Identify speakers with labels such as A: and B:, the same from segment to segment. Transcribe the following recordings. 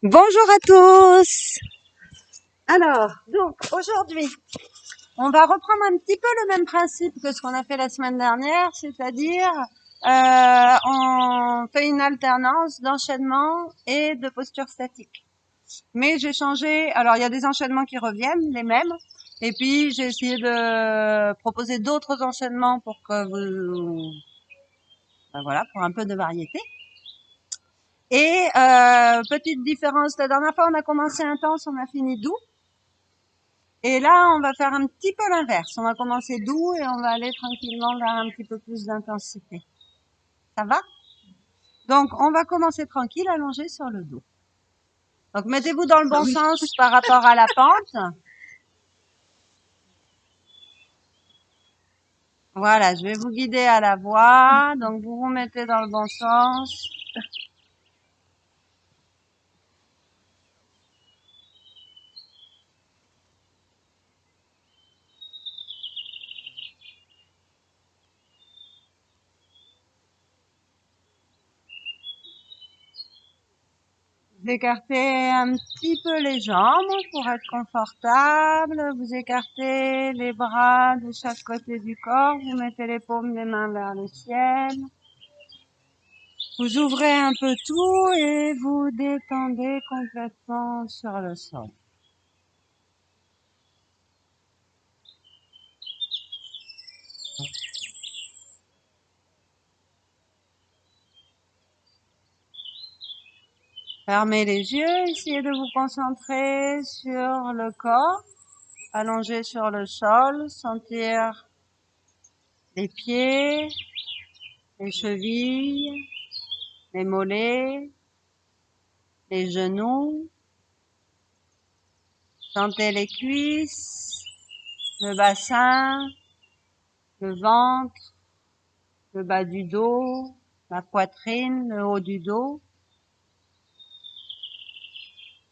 A: Bonjour à tous. Alors, donc aujourd'hui, on va reprendre un petit peu le même principe que ce qu'on a fait la semaine dernière, c'est-à-dire on fait une alternance d'enchaînement et de posture statique. Mais j'ai changé, alors il y a des enchaînements qui reviennent, les mêmes, et puis j'ai essayé de proposer d'autres enchaînements pour que vous, voilà, pour un peu de variété. Et petite différence, la dernière fois on a commencé intense, on a fini doux. Et là, on va faire un petit peu l'inverse. On va commencer doux et on va aller tranquillement vers un petit peu plus d'intensité. Ça va? Donc, on va commencer tranquille, allongé sur le dos. Donc, mettez-vous dans le bon sens par rapport à la pente. Voilà, je vais vous guider à la voix. Donc, vous vous mettez dans le bon sens. Vous écartez un petit peu les jambes pour être confortable. Vous écartez les bras de chaque côté du corps. Vous mettez les paumes des mains vers le ciel. Vous ouvrez un peu tout et vous détendez complètement sur le sol. Fermez les yeux, essayez de vous concentrer sur le corps, allongé sur le sol, sentir les pieds, les chevilles, les mollets, les genoux. Sentez les cuisses, le bassin, le ventre, le bas du dos, la poitrine, le haut du dos.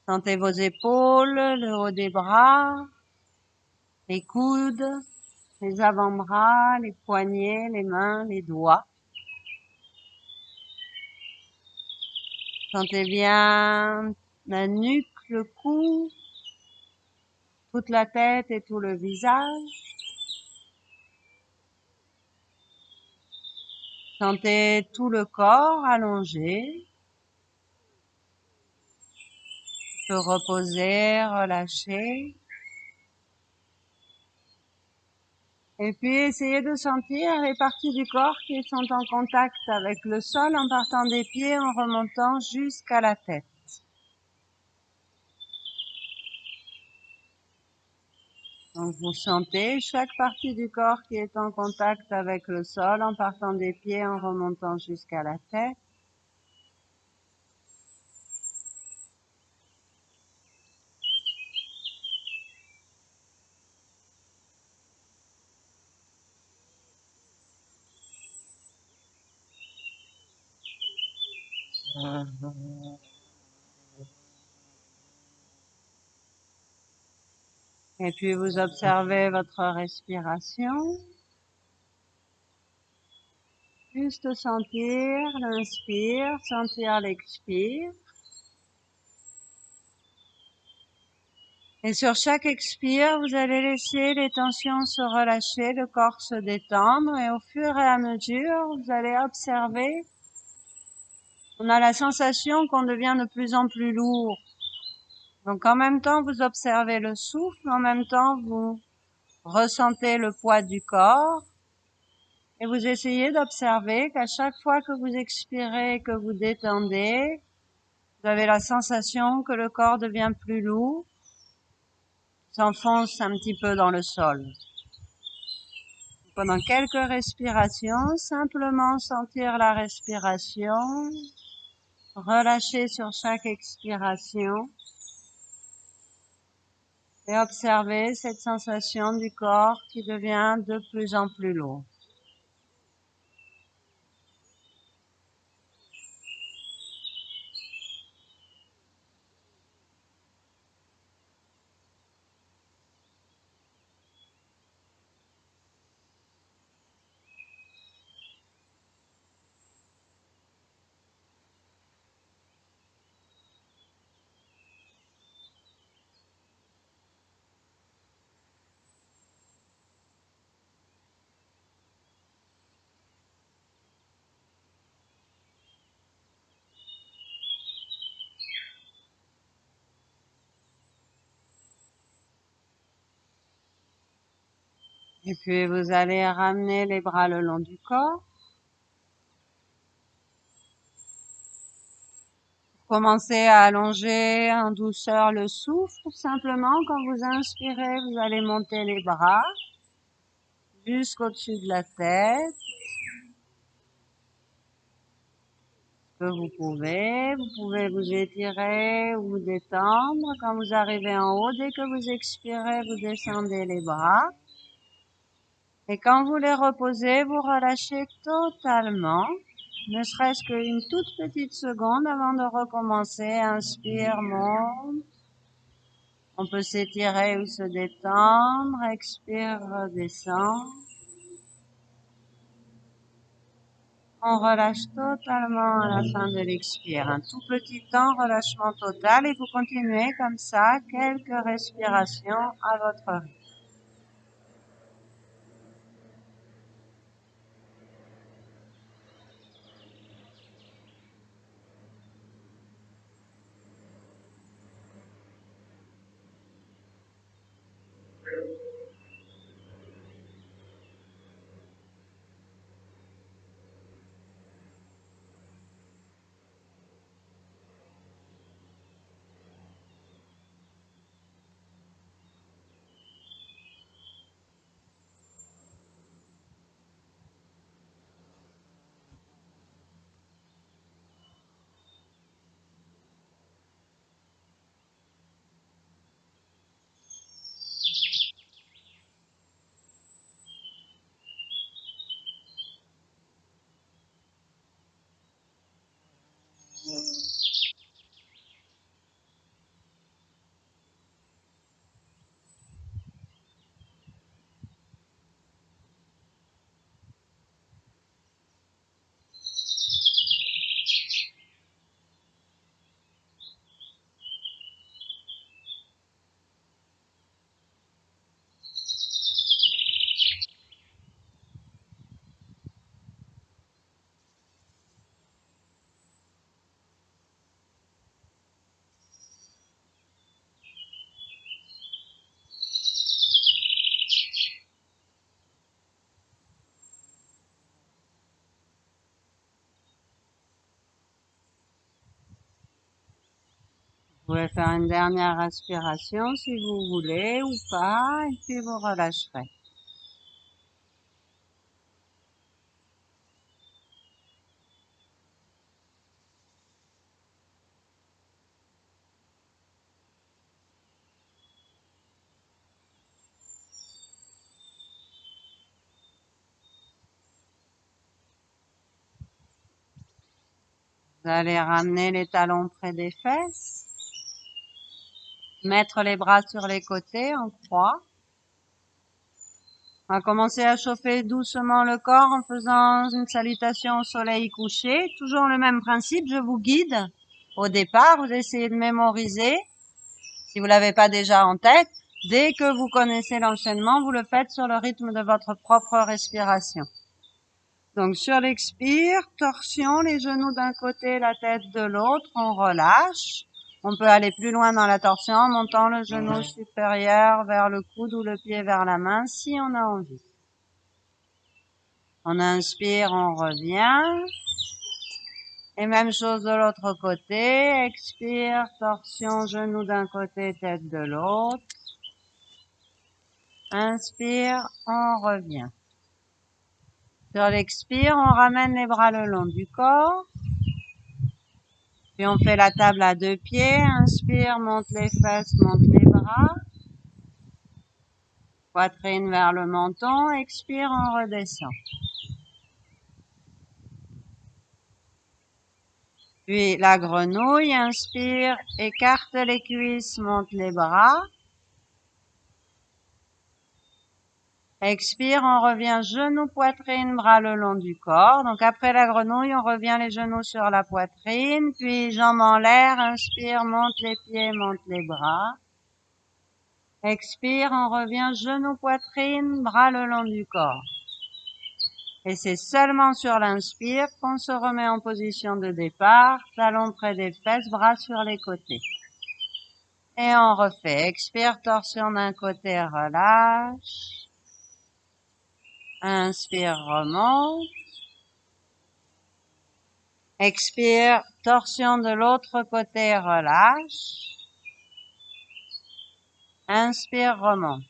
A: Sentez vos épaules, le haut des bras, les coudes, les avant-bras, les poignets, les mains, les doigts. Sentez bien la nuque, le cou, toute la tête et tout le visage. Sentez tout le corps allongé. Se reposer, relâcher. Et puis, essayez de sentir les parties du corps qui sont en contact avec le sol en partant des pieds, en remontant jusqu'à la tête. Donc, vous sentez chaque partie du corps qui est en contact avec le sol en partant des pieds, en remontant jusqu'à la tête. Et puis, vous observez votre respiration. Juste sentir l'inspire, sentir l'expire. Et sur chaque expire, vous allez laisser les tensions se relâcher, le corps se détendre. Et au fur et à mesure, vous allez observer. On a la sensation qu'on devient de plus en plus lourd. Donc en même temps, vous observez le souffle, en même temps, vous ressentez le poids du corps. Et vous essayez d'observer qu'à chaque fois que vous expirez, que vous détendez, vous avez la sensation que le corps devient plus lourd, s'enfonce un petit peu dans le sol. Pendant quelques respirations, simplement sentir la respiration, relâcher sur chaque expiration et observer cette sensation du corps qui devient de plus en plus lourd. Et puis vous allez ramener les bras le long du corps. Commencez à allonger en douceur le souffle. Simplement, quand vous inspirez, vous allez monter les bras jusqu'au-dessus de la tête. Que vous pouvez vous étirer ou vous détendre. Quand vous arrivez en haut, dès que vous expirez, vous descendez les bras. Et quand vous les reposez, vous relâchez totalement, ne serait-ce qu'une toute petite seconde avant de recommencer. Inspire, monte. On peut s'étirer ou se détendre. Expire, redescend. On relâche totalement à la fin de l'expire. Un tout petit temps, relâchement total, et vous continuez comme ça, quelques respirations à votre rythme. Vous pouvez faire une dernière respiration si vous voulez ou pas, et puis vous relâcherez. Vous allez ramener les talons près des fesses, mettre les bras sur les côtés en croix. On va commencer à chauffer doucement le corps en faisant une salutation au soleil couché. Toujours le même principe, je vous guide. Au départ, vous essayez de mémoriser. Si vous l'avez pas déjà en tête, dès que vous connaissez l'enchaînement, vous le faites sur le rythme de votre propre respiration. Donc sur l'expire, torsion, les genoux d'un côté, la tête de l'autre, on relâche. On peut aller plus loin dans la torsion en montant le genou supérieur vers le coude ou le pied vers la main si on a envie. On inspire, on revient. Et même chose de l'autre côté. Expire, torsion, genou d'un côté, tête de l'autre. Inspire, on revient. Sur l'expire, on ramène les bras le long du corps. Puis on fait la table à deux pieds. Inspire, monte les fesses, monte les bras. Poitrine vers le menton. Expire, on redescend. Puis la grenouille. Inspire, écarte les cuisses, monte les bras. Expire, on revient genoux, poitrine, bras le long du corps. Donc après la grenouille, on revient les genoux sur la poitrine, puis jambes en l'air. Inspire, monte les pieds, monte les bras. Expire, on revient genoux, poitrine, bras le long du corps. Et c'est seulement sur l'inspire qu'on se remet en position de départ, talons près des fesses, bras sur les côtés. Et on refait. Expire, torsion d'un côté, relâche. Inspire, remonte. Expire, torsion de l'autre côté, relâche. Inspire, remonte.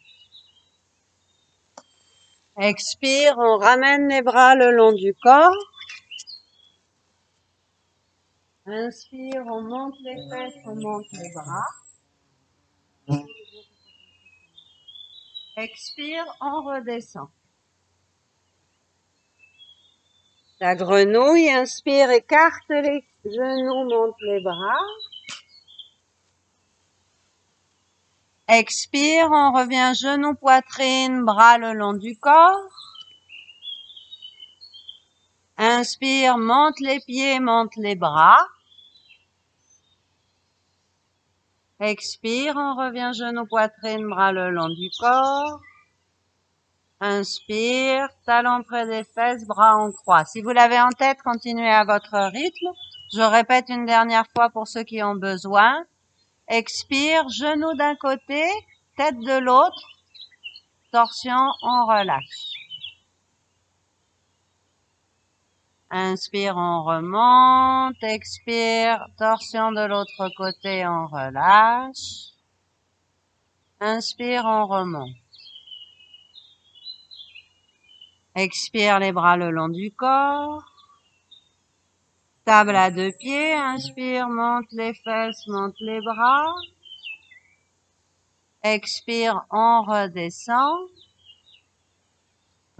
A: Expire, on ramène les bras le long du corps. Inspire, on monte les fesses, on monte les bras. Expire, on redescend. La grenouille, inspire, écarte les genoux, monte les bras. Expire, on revient genou, poitrine, bras le long du corps. Inspire, monte les pieds, monte les bras. Expire, on revient genou, poitrine, bras le long du corps. Inspire, talons près des fesses, bras en croix. Si vous l'avez en tête, continuez à votre rythme. Je répète une dernière fois pour ceux qui ont besoin. Expire, genoux d'un côté, tête de l'autre. Torsion, on relâche. Inspire, on remonte. Expire, torsion de l'autre côté, on relâche. Inspire, on remonte. Expire, les bras le long du corps. Table à deux pieds. Inspire, monte les fesses, monte les bras. Expire, on redescend.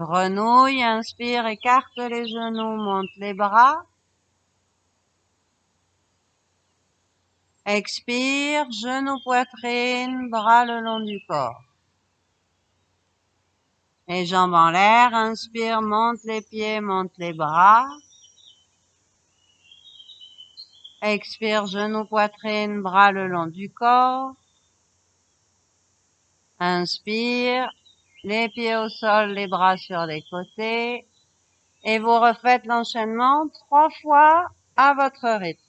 A: Grenouille, inspire, écarte les genoux, monte les bras. Expire, genoux, poitrine, bras le long du corps. Les jambes en l'air, inspire, monte les pieds, monte les bras. Expire, genoux, poitrine, bras le long du corps. Inspire, les pieds au sol, les bras sur les côtés. Et vous refaites l'enchaînement 3 fois à votre rythme.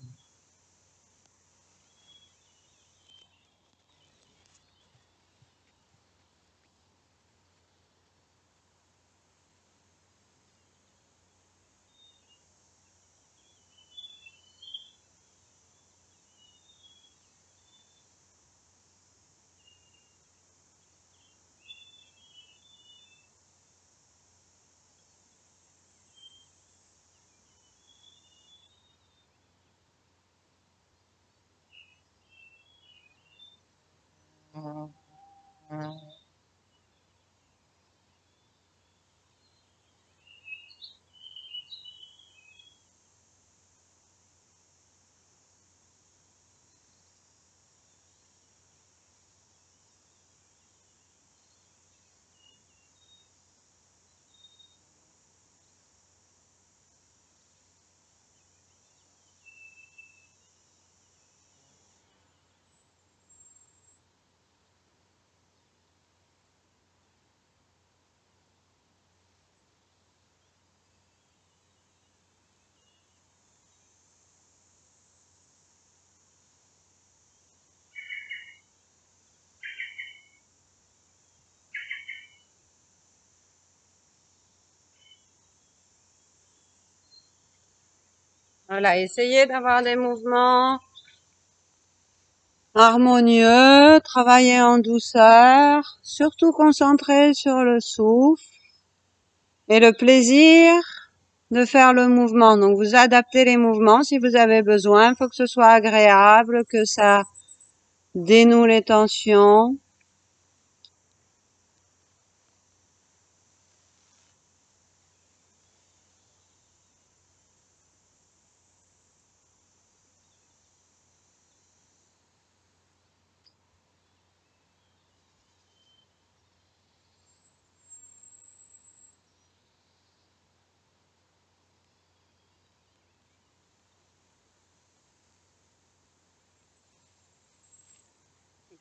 A: Voilà, essayez d'avoir des mouvements harmonieux, travaillez en douceur, surtout concentré sur le souffle et le plaisir de faire le mouvement. Donc vous adaptez les mouvements si vous avez besoin. Il faut que ce soit agréable, que ça dénoue les tensions.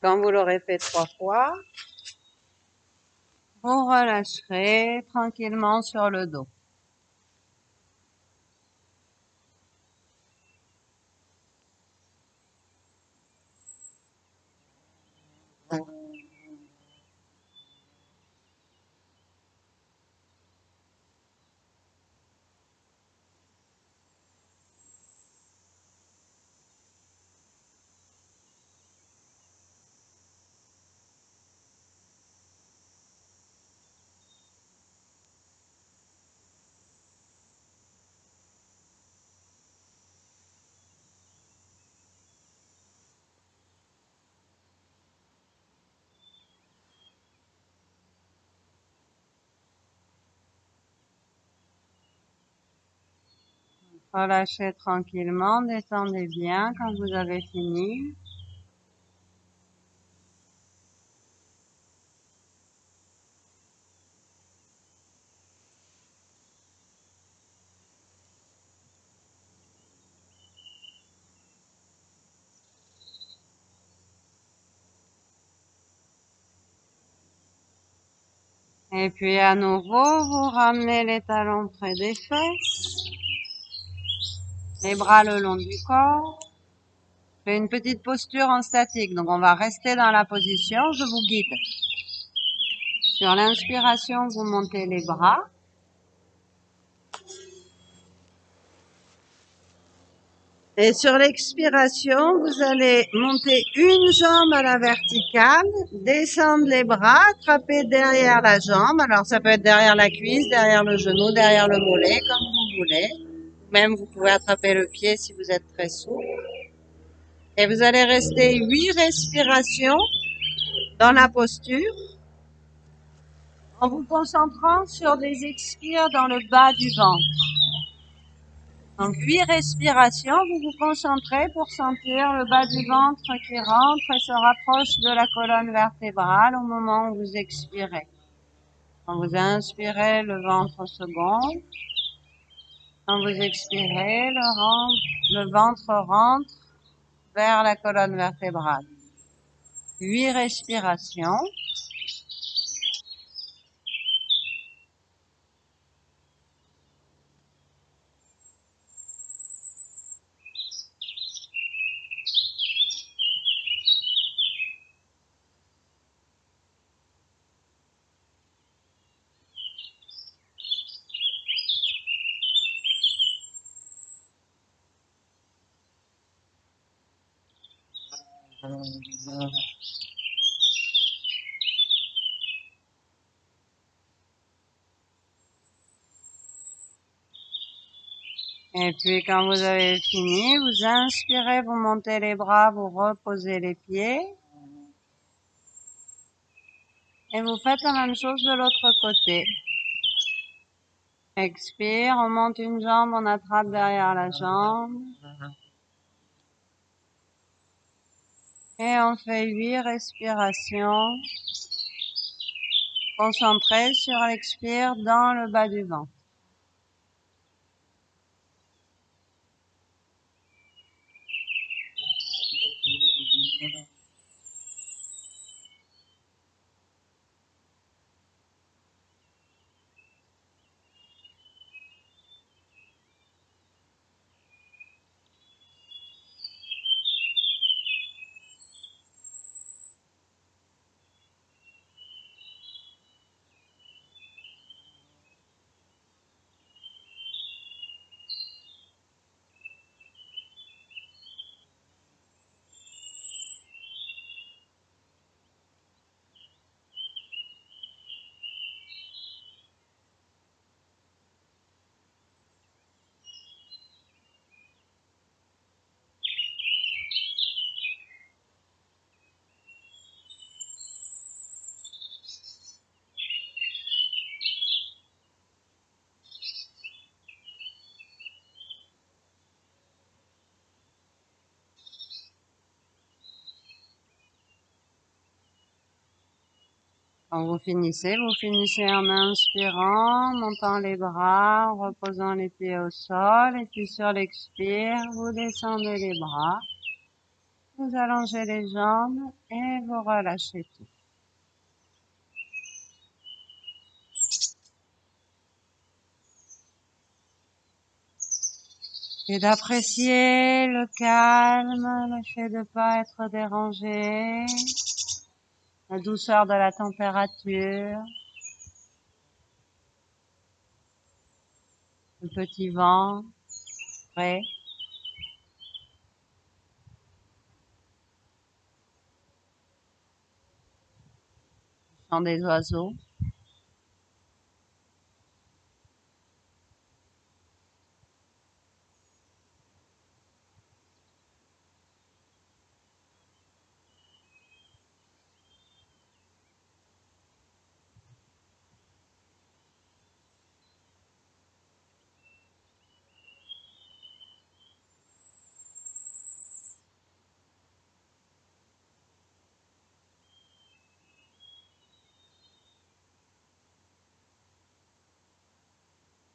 A: Quand vous l'aurez fait 3 fois, vous relâcherez tranquillement sur le dos. Relâchez tranquillement, descendez bien quand vous avez fini. Et puis à nouveau, vous ramenez les talons près des fesses, les bras le long du corps. Fais une petite posture en statique, donc on va rester dans la position, je vous guide. Sur l'inspiration, vous montez les bras. Et sur l'expiration, vous allez monter une jambe à la verticale, descendre les bras, attraper derrière la jambe. Alors ça peut être derrière la cuisse, derrière le genou, derrière le mollet, comme vous voulez. Même vous pouvez attraper le pied si vous êtes très souple. Et vous allez rester 8 respirations dans la posture en vous concentrant sur des expires dans le bas du ventre. Donc 8 respirations, vous vous concentrez pour sentir le bas du ventre qui rentre et se rapproche de la colonne vertébrale au moment où vous expirez. Quand vous inspirez, le ventre se gonfle. Quand vous expirez, le ventre rentre vers la colonne vertébrale. 8 respirations. Et puis quand vous avez fini, vous inspirez, vous montez les bras, vous reposez les pieds. Et vous faites la même chose de l'autre côté. Expire, on monte une jambe, on attrape derrière la jambe. Et on fait 8 respirations. Concentré sur l'expire dans le bas du ventre. Quand vous finissez en inspirant, montant les bras, reposant les pieds au sol, et puis sur l'expire, vous descendez les bras, vous allongez les jambes et vous relâchez tout. Et d'apprécier le calme, le fait de ne pas être dérangé, la douceur de la température, le petit vent frais, le chant des oiseaux.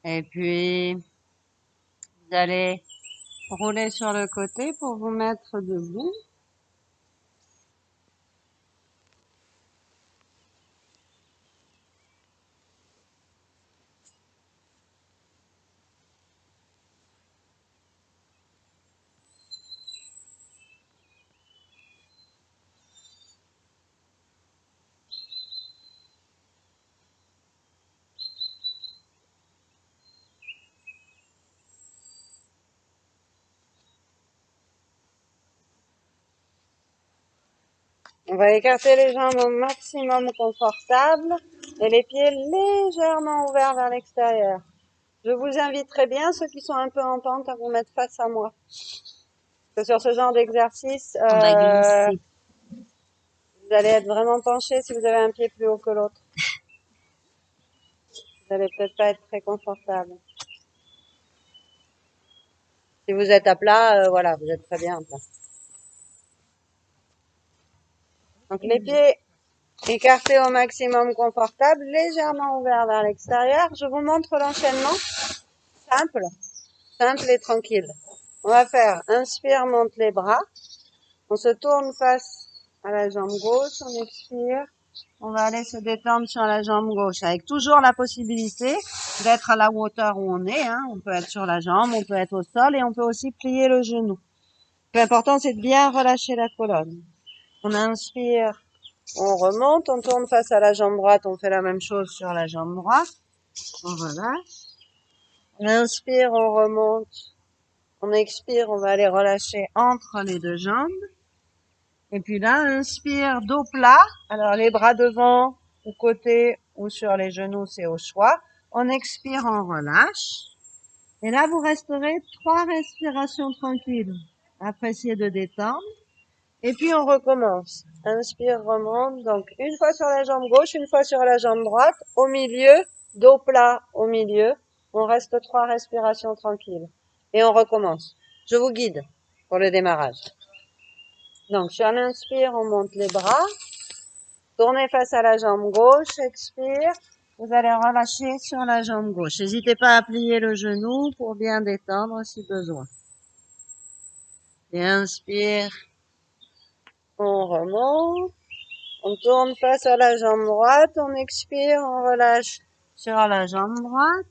A: Et puis, vous allez rouler sur le côté pour vous mettre debout. On va écarter les jambes au maximum confortable et les pieds légèrement ouverts vers l'extérieur. Je vous inviterai bien, ceux qui sont un peu en pente, à vous mettre face à moi. Parce que sur ce genre d'exercice,
B: On va glisser.
A: vous allez être vraiment penché si vous avez un pied plus haut que l'autre. Vous allez peut-être pas être très confortable. Si vous êtes à plat, voilà, vous êtes très bien à plat. Donc les pieds écartés au maximum confortable, légèrement ouverts vers l'extérieur. Je vous montre l'enchaînement. Simple, simple et tranquille. On va faire inspire, monte les bras. On se tourne face à la jambe gauche, on expire. On va aller se détendre sur la jambe gauche avec toujours la possibilité d'être à la hauteur où on est. Hein. On peut être sur la jambe, on peut être au sol et on peut aussi plier le genou. L'important, c'est de bien relâcher la colonne. On inspire, on remonte, on tourne face à la jambe droite, on fait la même chose sur la jambe droite. On relâche. On inspire, on remonte. On expire, on va aller relâcher entre les deux jambes. Et puis là, inspire, dos plat. Alors les bras devant, au côté ou sur les genoux, c'est au choix. On expire, on relâche. Et là, vous resterez 3 respirations tranquilles. Appréciez de détendre. Et puis on recommence. Inspire, remonte. Donc une fois sur la jambe gauche, une fois sur la jambe droite. Au milieu, dos plat au milieu. On reste 3 respirations tranquilles. Et on recommence. Je vous guide pour le démarrage. Donc sur l'inspire, on monte les bras. Tournez face à la jambe gauche. Expire. Vous allez relâcher sur la jambe gauche. N'hésitez pas à plier le genou pour bien détendre si besoin. Et inspire. On remonte. On tourne face à la jambe droite, on expire, on relâche sur la jambe droite.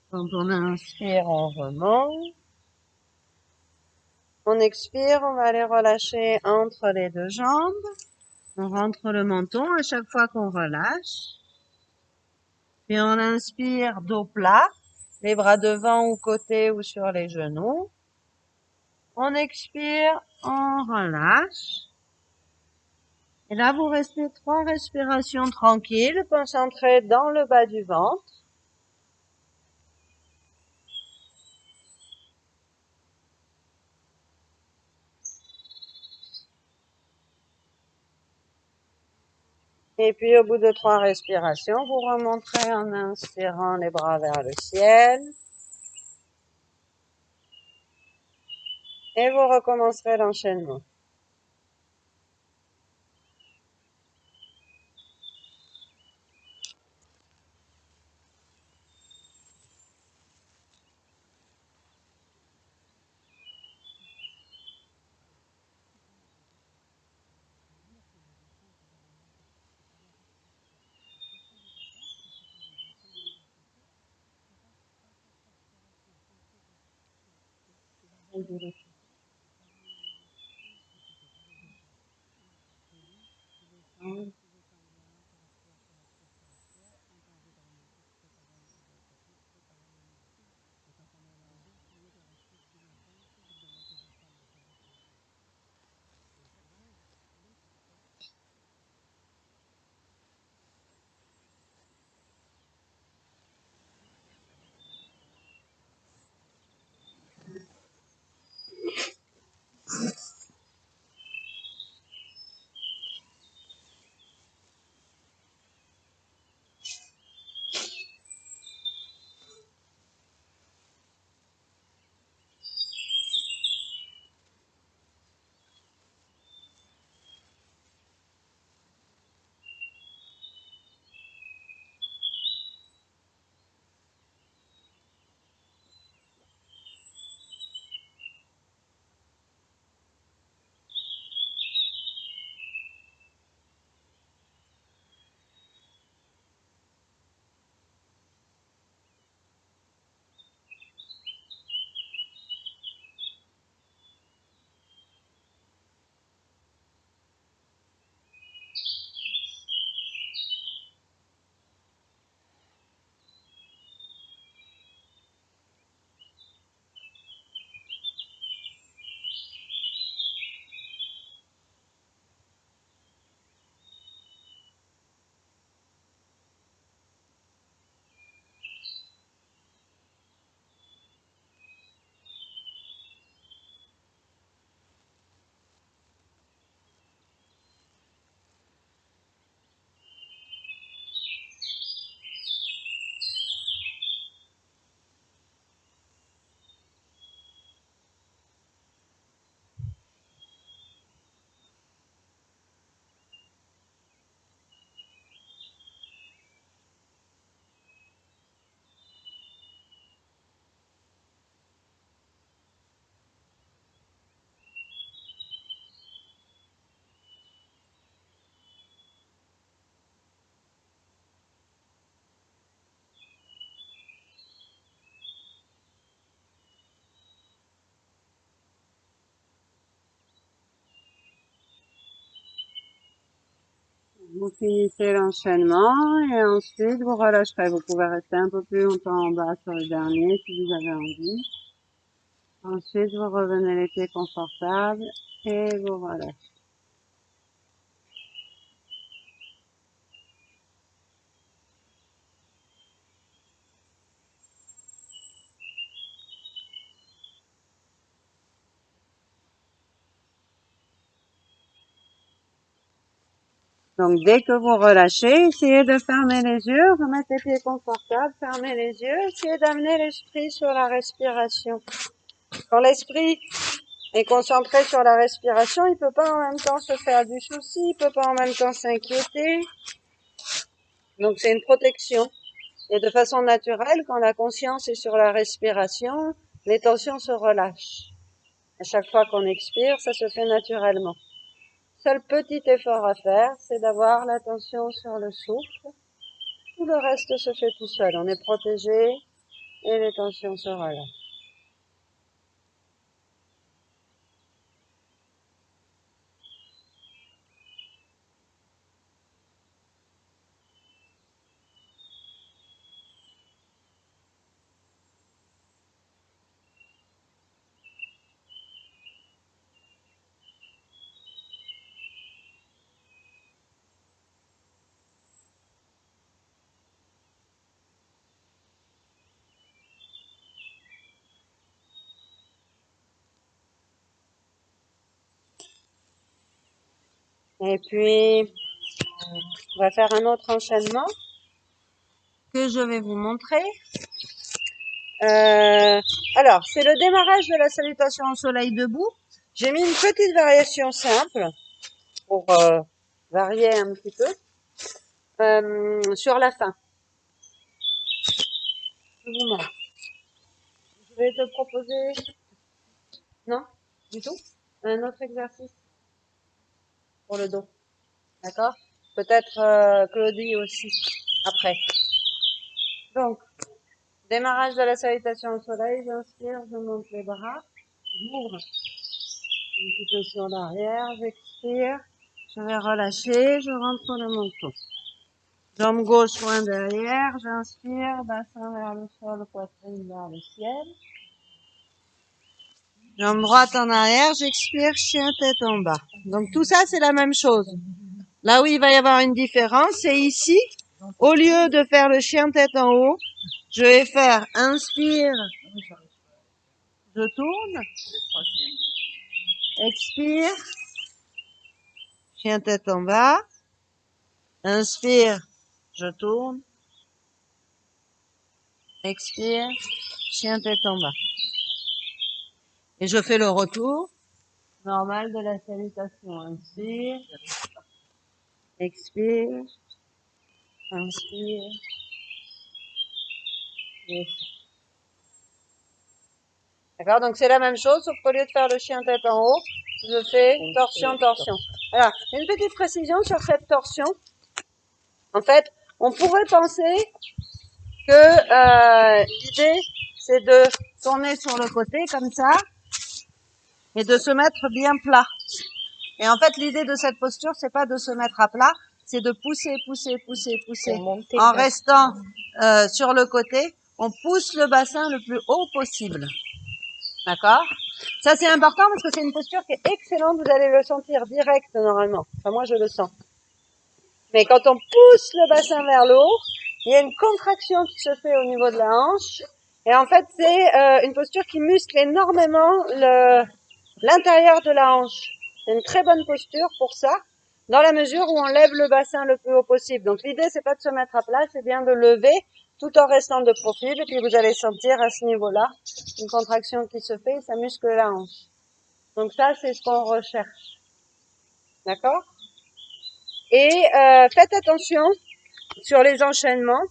A: Quand on inspire, on remonte. On expire, on va aller relâcher entre les deux jambes. On rentre le menton à chaque fois qu'on relâche. Puis on inspire, dos plat, les bras devant ou côté ou sur les genoux. On expire, on relâche. Et là, vous restez 3 respirations tranquilles, concentrées dans le bas du ventre. Et puis, au bout de 3 respirations, vous remonterez en inspirant les bras vers le ciel. Et vous recommencerez l'enchaînement. Vous finissez l'enchaînement et ensuite vous relâcherez. Vous pouvez rester un peu plus longtemps en bas sur le dernier si vous avez envie. Ensuite, vous revenez les pieds confortables et vous relâchez. Donc, dès que vous relâchez, essayez de fermer les yeux, remettre les pieds confortables, fermez les yeux, essayez d'amener l'esprit sur la respiration. Quand l'esprit est concentré sur la respiration, il peut pas en même temps se faire du souci, il peut pas en même temps s'inquiéter. Donc, c'est une protection. Et de façon naturelle, quand la conscience est sur la respiration, les tensions se relâchent. À chaque fois qu'on expire, ça se fait naturellement. Seul petit effort à faire, c'est d'avoir l'attention sur le souffle. Tout le reste se fait tout seul. On est protégé et les tensions se relâchent. Et puis, on va faire un autre enchaînement que je vais vous montrer. Alors, c'est le démarrage de la salutation au soleil debout. J'ai mis une petite variation simple pour varier un petit peu sur la fin. Je vous montre. Je vais te proposer, non, du tout, un autre exercice pour le dos. D'accord? Peut-être Claudie aussi, après. Donc, démarrage de la salutation au soleil, j'inspire, je monte les bras, j'ouvre un petit peu sur l'arrière, j'expire, je vais relâcher, je rentre le menton. Jambe gauche loin derrière, j'inspire, bassin vers le sol, poitrine vers le ciel. Jambe droite en arrière, j'expire, chien tête en bas. Donc tout ça, c'est la même chose. Là où il va y avoir une différence, c'est ici, au lieu de faire le chien tête en haut, je vais faire inspire, je tourne, expire, chien tête en bas, inspire, je tourne, expire, chien tête en bas. Et je fais le retour normal de la salutation. Inspire, expire, inspire, expire. D'accord? Donc c'est la même chose, sauf qu'au lieu de faire le chien tête en haut, je fais torsion, torsion. Alors, une petite précision sur cette torsion. En fait, on pourrait penser que l'idée, c'est de tourner sur le côté comme ça et de se mettre bien plat. Et en fait, l'idée de cette posture, c'est pas de se mettre à plat, c'est de pousser, pousser, pousser, pousser. En restant sur le côté, on pousse le bassin le plus haut possible. D'accord? Ça, c'est important parce que c'est une posture qui est excellente. Vous allez le sentir direct normalement. Enfin, moi, je le sens. Mais quand on pousse le bassin vers le haut, il y a une contraction qui se fait au niveau de la hanche. Et en fait, c'est une posture qui muscle énormément l'intérieur de la hanche. C'est une très bonne posture pour ça, dans la mesure où on lève le bassin le plus haut possible. Donc l'idée, c'est pas de se mettre à plat, c'est bien de lever tout en restant de profil. Et puis vous allez sentir à ce niveau-là une contraction qui se fait, ça muscle la hanche. Donc ça, c'est ce qu'on recherche. D'accord? Et faites attention sur les enchaînements.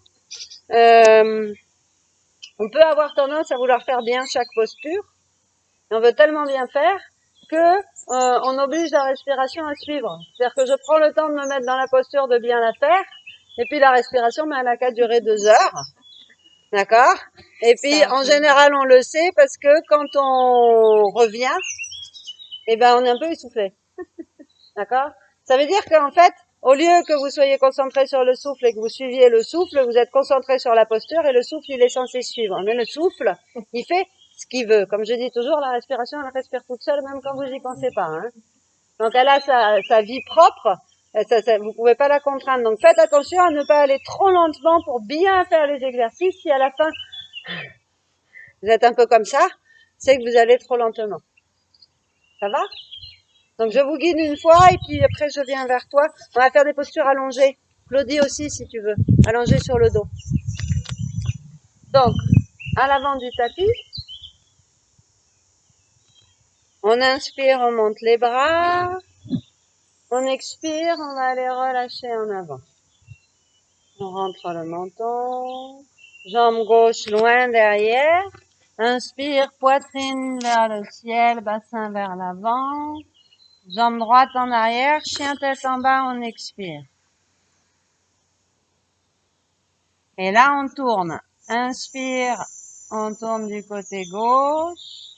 A: On peut avoir tendance à vouloir faire bien chaque posture. Et on veut tellement bien faire que on oblige la respiration à suivre. C'est-à-dire que je prends le temps de me mettre dans la posture de bien la faire, et puis la respiration, elle n'a qu'à durer 2 heures. D'accord? Et puis, en général, on le sait parce que quand on revient, eh ben, on est un peu essoufflé. D'accord? Ça veut dire qu'en fait, au lieu que vous soyez concentré sur le souffle et que vous suiviez le souffle, vous êtes concentré sur la posture et le souffle, il est censé suivre. Mais le souffle, il fait ce qu'il veut. Comme je dis toujours, la respiration, elle respire toute seule, même quand vous y pensez pas, hein. Donc elle a sa vie propre. Vous pouvez pas la contraindre. Donc faites attention à ne pas aller trop lentement pour bien faire les exercices. Si à la fin vous êtes un peu comme ça, c'est que vous allez trop lentement. Ça va? Donc je vous guide une fois et puis après je viens vers toi. On va faire des postures allongées. Claudie aussi si tu veux. Allongée sur le dos. Donc, à l'avant du tapis. On inspire, on monte les bras. On expire, on va les relâcher en avant. On rentre le menton. Jambe gauche loin derrière. Inspire, poitrine vers le ciel, bassin vers l'avant. Jambe droite en arrière, chien tête en bas, on expire. Et là, on tourne. Inspire, on tourne du côté gauche.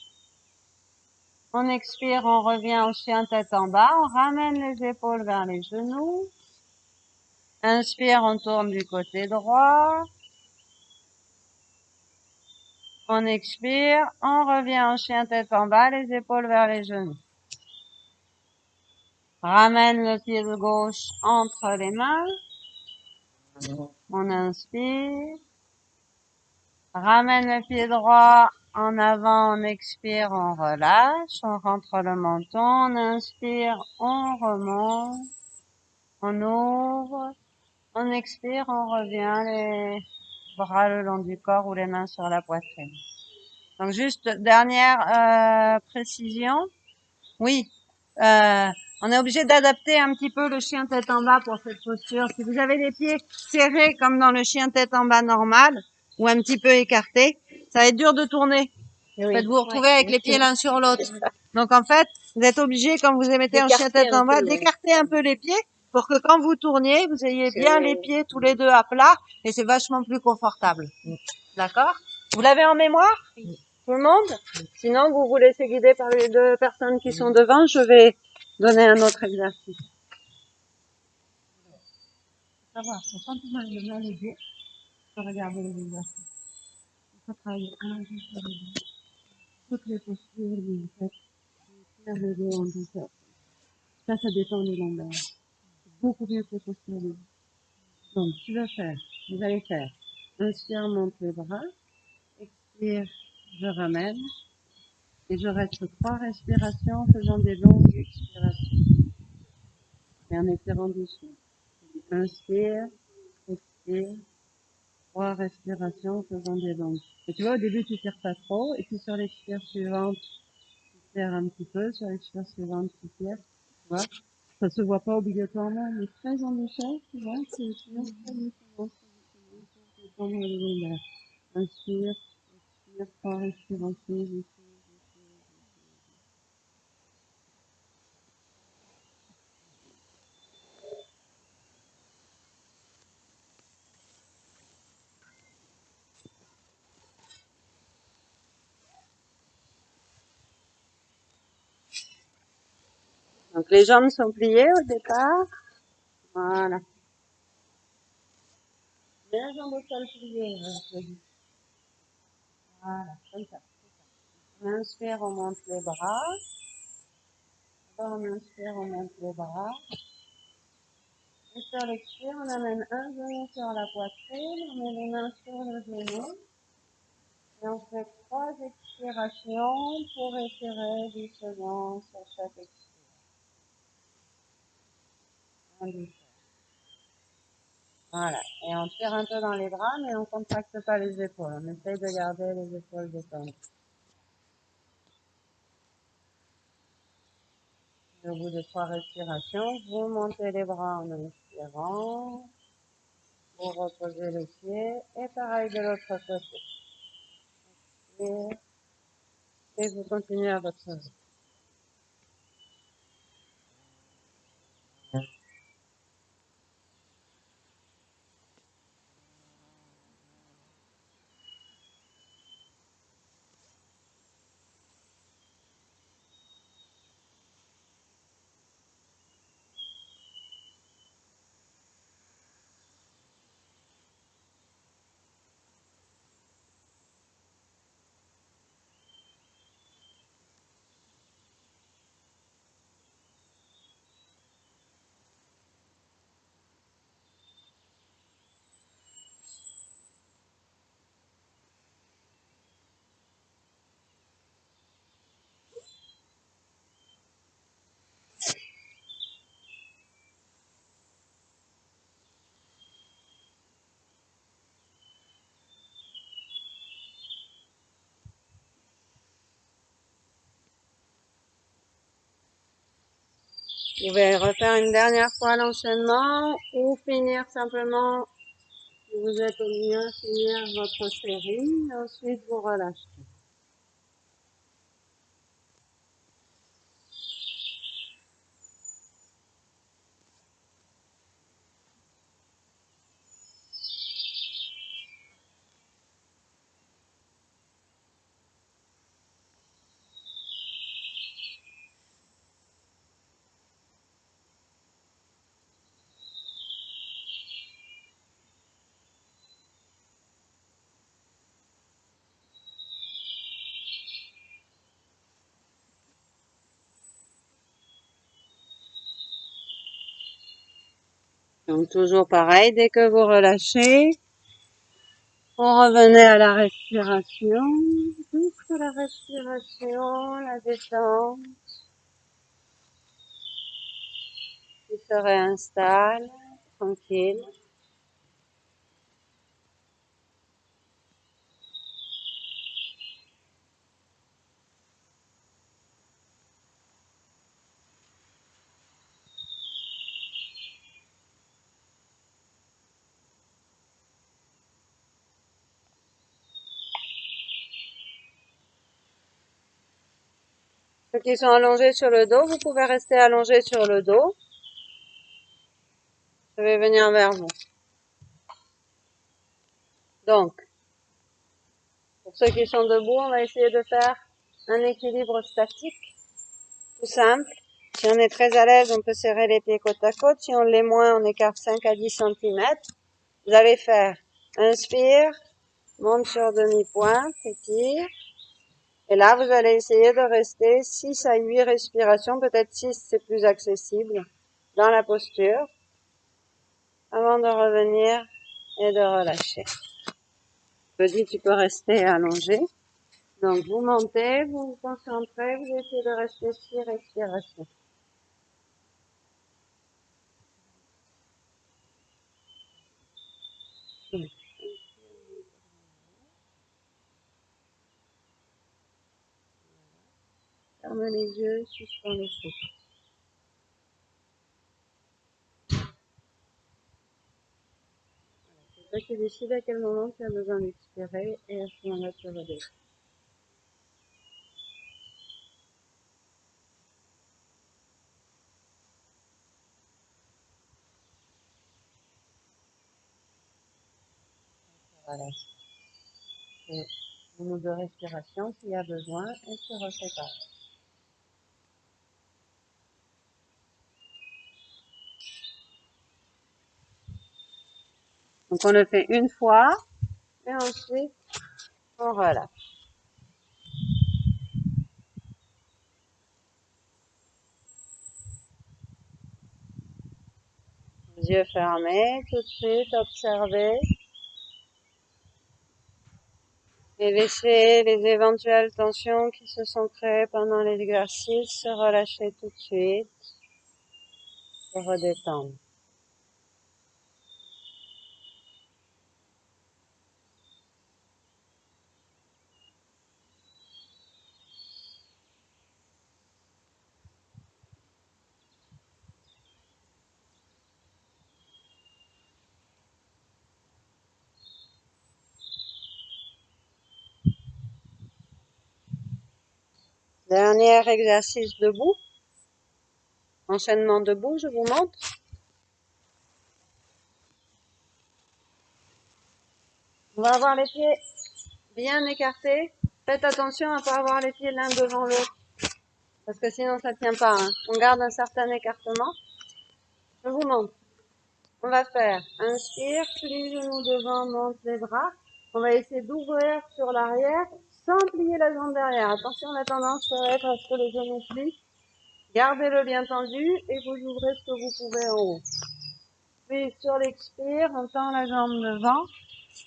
A: On expire, on revient en chien tête en bas. On ramène les épaules vers les genoux. Inspire, on tourne du côté droit. On expire, on revient en chien tête en bas, les épaules vers les genoux. Ramène le pied de gauche entre les mains. On inspire. Ramène le pied droit en avant, on expire, on relâche. On rentre le menton, on inspire, on remonte. On ouvre. On expire, on revient les bras le long du corps ou les mains sur la poitrine. Donc juste dernière précision. Oui, on est obligé d'adapter un petit peu le chien tête en bas pour cette posture. Si vous avez les pieds serrés comme dans le chien tête en bas normal ou un petit peu écartés, ça va être dur de tourner.
B: Oui.
A: Faites vous retrouver avec les pieds l'un sur l'autre. Donc en fait, vous êtes obligé quand vous les mettez en chien tête en bas, d'écarter un peu les pieds pour que quand vous tourniez, vous ayez bien les pieds tous les deux à plat et c'est vachement plus confortable. D'accord? Vous l'avez en mémoire? Tout le monde? Sinon, vous vous laissez guider par les deux personnes qui sont devant. Je vais donner un autre exercice. Ça va, quand vous allez bien les pieds, vous regardez les exercices. Il faut travailler un jour sur les deux. Toutes les postures, vous faites, faire le dos en douceur. Ça détend les lombaires. C'est beaucoup mieux que les postures de dos. Donc, vous allez faire, inspire, monte les bras, expire, je ramène, et je reste 3 respirations, faisant des longues expirations. Et en étirant doucement. Inspire, expire, 3 respirations, faisant des longues. Et tu vois, au début, tu tires pas trop, et puis sur l'expire suivante, tu tires un petit peu, sur l'expire suivante, tu tires, tu vois. Ça se voit pas obligatoirement, mais très en douceur, tu vois, c'est très doucement, pour détendre le lombaire. Inspire, expire, 3 respirations, doucement. Donc les jambes sont pliées au départ. Voilà. Les jambes au sol pliées. Voilà, comme ça. On inspire, on monte les bras. On inspire, on monte les bras. Et sur l'expire, on amène un genou sur la poitrine, on met les mains sur le genou. Et on fait 3 expirations pour étirer doucement sur chaque expire. Voilà. Et on tire un peu dans les bras, mais on contracte pas les épaules. On essaye de garder les épaules détendues. Au bout de 3 respirations, vous montez les bras en inspirant. Vous reposez les pieds. Et pareil de l'autre côté. Et vous continuez à votre rythme. Vous pouvez refaire une dernière fois l'enchaînement ou finir simplement, si vous êtes au milieu, finir votre série et ensuite vous relâchez. Donc toujours pareil, dès que vous relâchez, vous revenez à la respiration, douce la respiration, la détente qui se réinstalle, tranquille. Ceux qui sont allongés sur le dos, vous pouvez rester allongés sur le dos. Je vais venir vers vous. Donc, pour ceux qui sont debout, on va essayer de faire un équilibre statique, tout simple. Si on est très à l'aise, on peut serrer les pieds côte à côte. Si on l'est moins, on écarte 5 à 10 cm. Vous allez faire inspire, monte sur demi-pointe, étire. Et là, vous allez essayer de rester 6 à 8 respirations, peut-être 6, c'est plus accessible, dans la posture, avant de revenir et de relâcher. Je dis, tu peux rester allongé. Donc, vous montez, vous vous concentrez, vous essayez de rester 6 respirations. Fermez les yeux, suspends le souffle. C'est toi qui décides à quel moment tu as besoin d'expirer et à ce moment-là, tu redescends. Voilà. C'est une ou deux respirations s'il y a besoin et tu refais pareil. Donc on le fait une fois et ensuite on relâche. Les yeux fermés, tout de suite observez et laissez les éventuelles tensions qui se sont créées pendant l'exercice se relâcher tout de suite et redétendre. Dernier exercice debout. Enchaînement debout, je vous montre. On va avoir les pieds bien écartés. Faites attention à ne pas avoir les pieds l'un devant l'autre. Parce que sinon ça tient pas. Hein. On garde un certain écartement. Je vous montre. On va faire inspire, plie les genoux devant, monte les bras. On va essayer d'ouvrir sur l'arrière sans plier la jambe derrière. Attention, la tendance serait à ce que les genoux plient. Gardez-le bien tendu et vous ouvrez ce que vous pouvez en haut. Puis sur l'expire, on tend la jambe devant.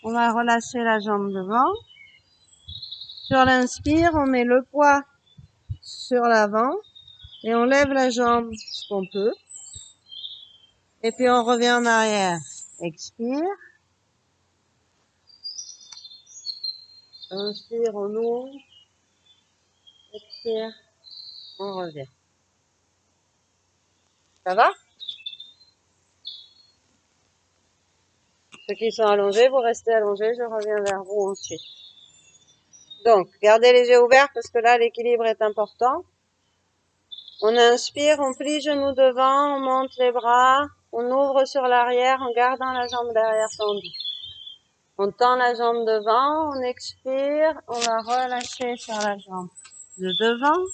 A: On va relâcher la jambe devant. Sur l'inspire, on met le poids sur l'avant et on lève la jambe ce qu'on peut. Et puis on revient en arrière. Expire. Inspire, on ouvre. Expire, on revient. Ça va? Ceux qui sont allongés, vous restez allongés, je reviens vers vous ensuite. Donc, gardez les yeux ouverts parce que là, l'équilibre est important. On inspire, on plie genoux devant, on monte les bras, on ouvre sur l'arrière en gardant la jambe derrière tendue. On tend la jambe devant, on expire, on va relâcher sur la jambe de devant.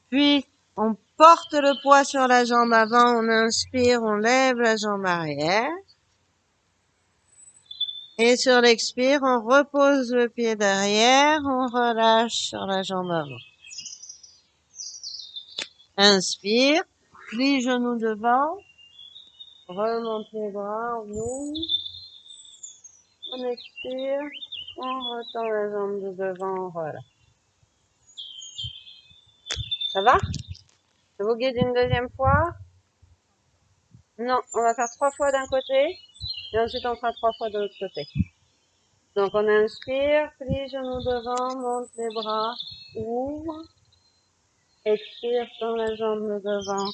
A: Puis, on porte le poids sur la jambe avant, on inspire, on lève la jambe arrière. Et sur l'expire, on repose le pied derrière, on relâche sur la jambe avant. Inspire, plie genoux devant, remonte les bras, on ouvre, on expire, on retend la jambe de devant, on relâche. Ça va? Je vous guide une deuxième fois? Non, on va faire 3 fois d'un côté, et ensuite on fera 3 fois de l'autre côté. Donc on inspire, plie genoux devant, monte les bras, ouvre, expire, tend la jambe de devant,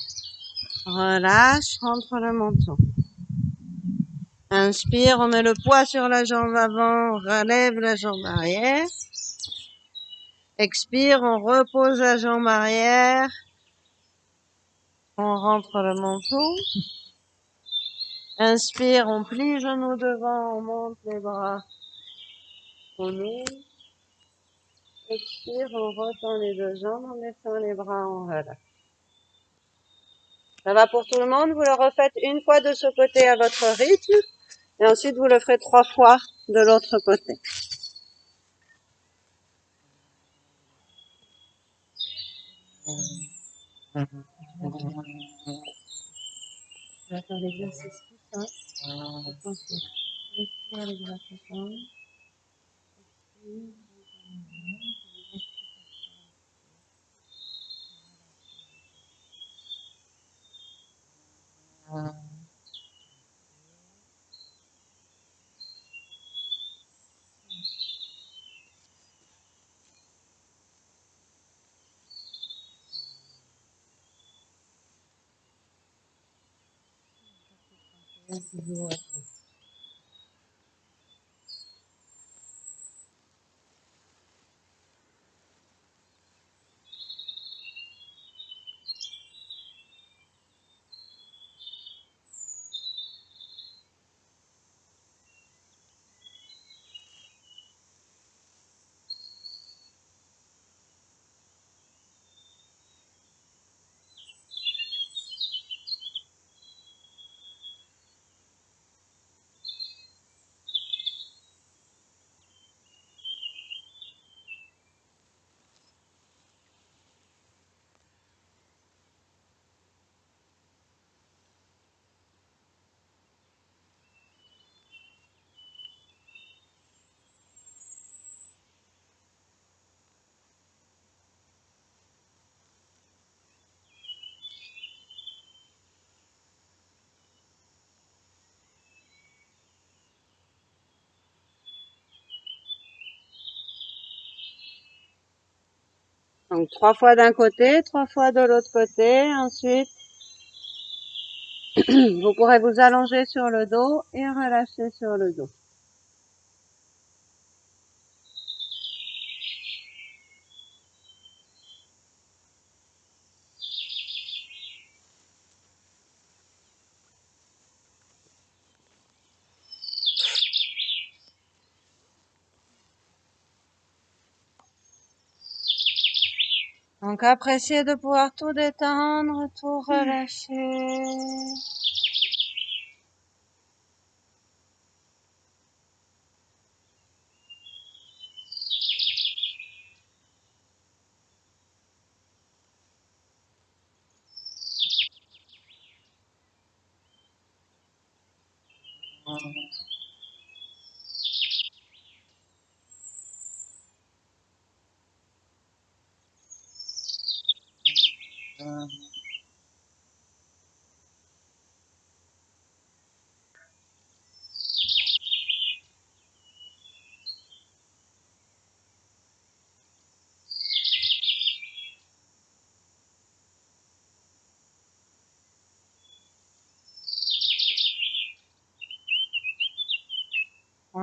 A: relâche, rentre le menton. Inspire, on met le poids sur la jambe avant, on relève la jambe arrière. Expire, on repose la jambe arrière, on rentre le menton. Inspire, on plie genoux devant, on monte les bras, on ouvre. Expire, on retend les deux jambes, on descend les bras, on relâche. Ça va pour tout le monde? Vous le refaites une fois de ce côté à votre rythme, et ensuite vous le ferez 3 fois de l'autre côté. On va faire l'exercice tout simple. Attention. Inspire l'exercice. Donc 3 fois d'un côté, 3 fois de l'autre côté. Ensuite, vous pourrez vous allonger sur le dos et relâcher sur le dos. Donc appréciez de pouvoir tout détendre, tout relâcher.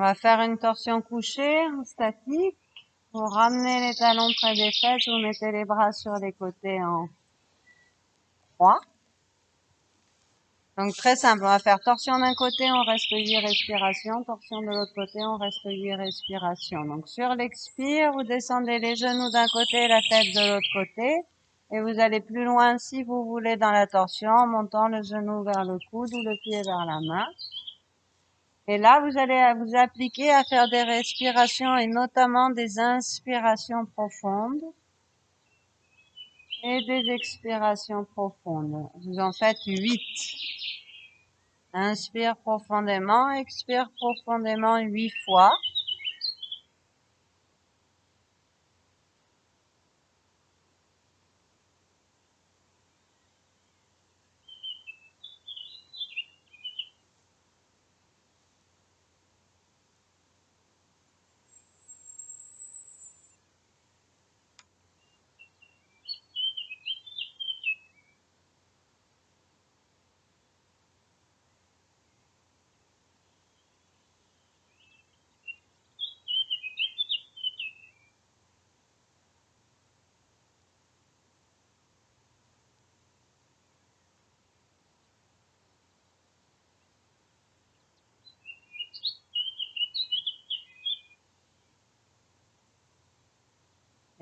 A: va faire une torsion couchée, statique. Vous ramenez les talons près des fesses, vous mettez les bras sur les côtés en croix. Donc très simple, on va faire torsion d'un côté, on reste 8 respirations, torsion de l'autre côté, on reste 8 respirations. Donc sur l'expire, vous descendez les genoux d'un côté, la tête de l'autre côté, et vous allez plus loin si vous voulez dans la torsion, en montant le genou vers le coude ou le pied vers la main. Et là, vous allez vous appliquer à faire des respirations et notamment des inspirations profondes et des expirations profondes. Vous en faites 8. Inspire profondément, expire profondément 8 fois.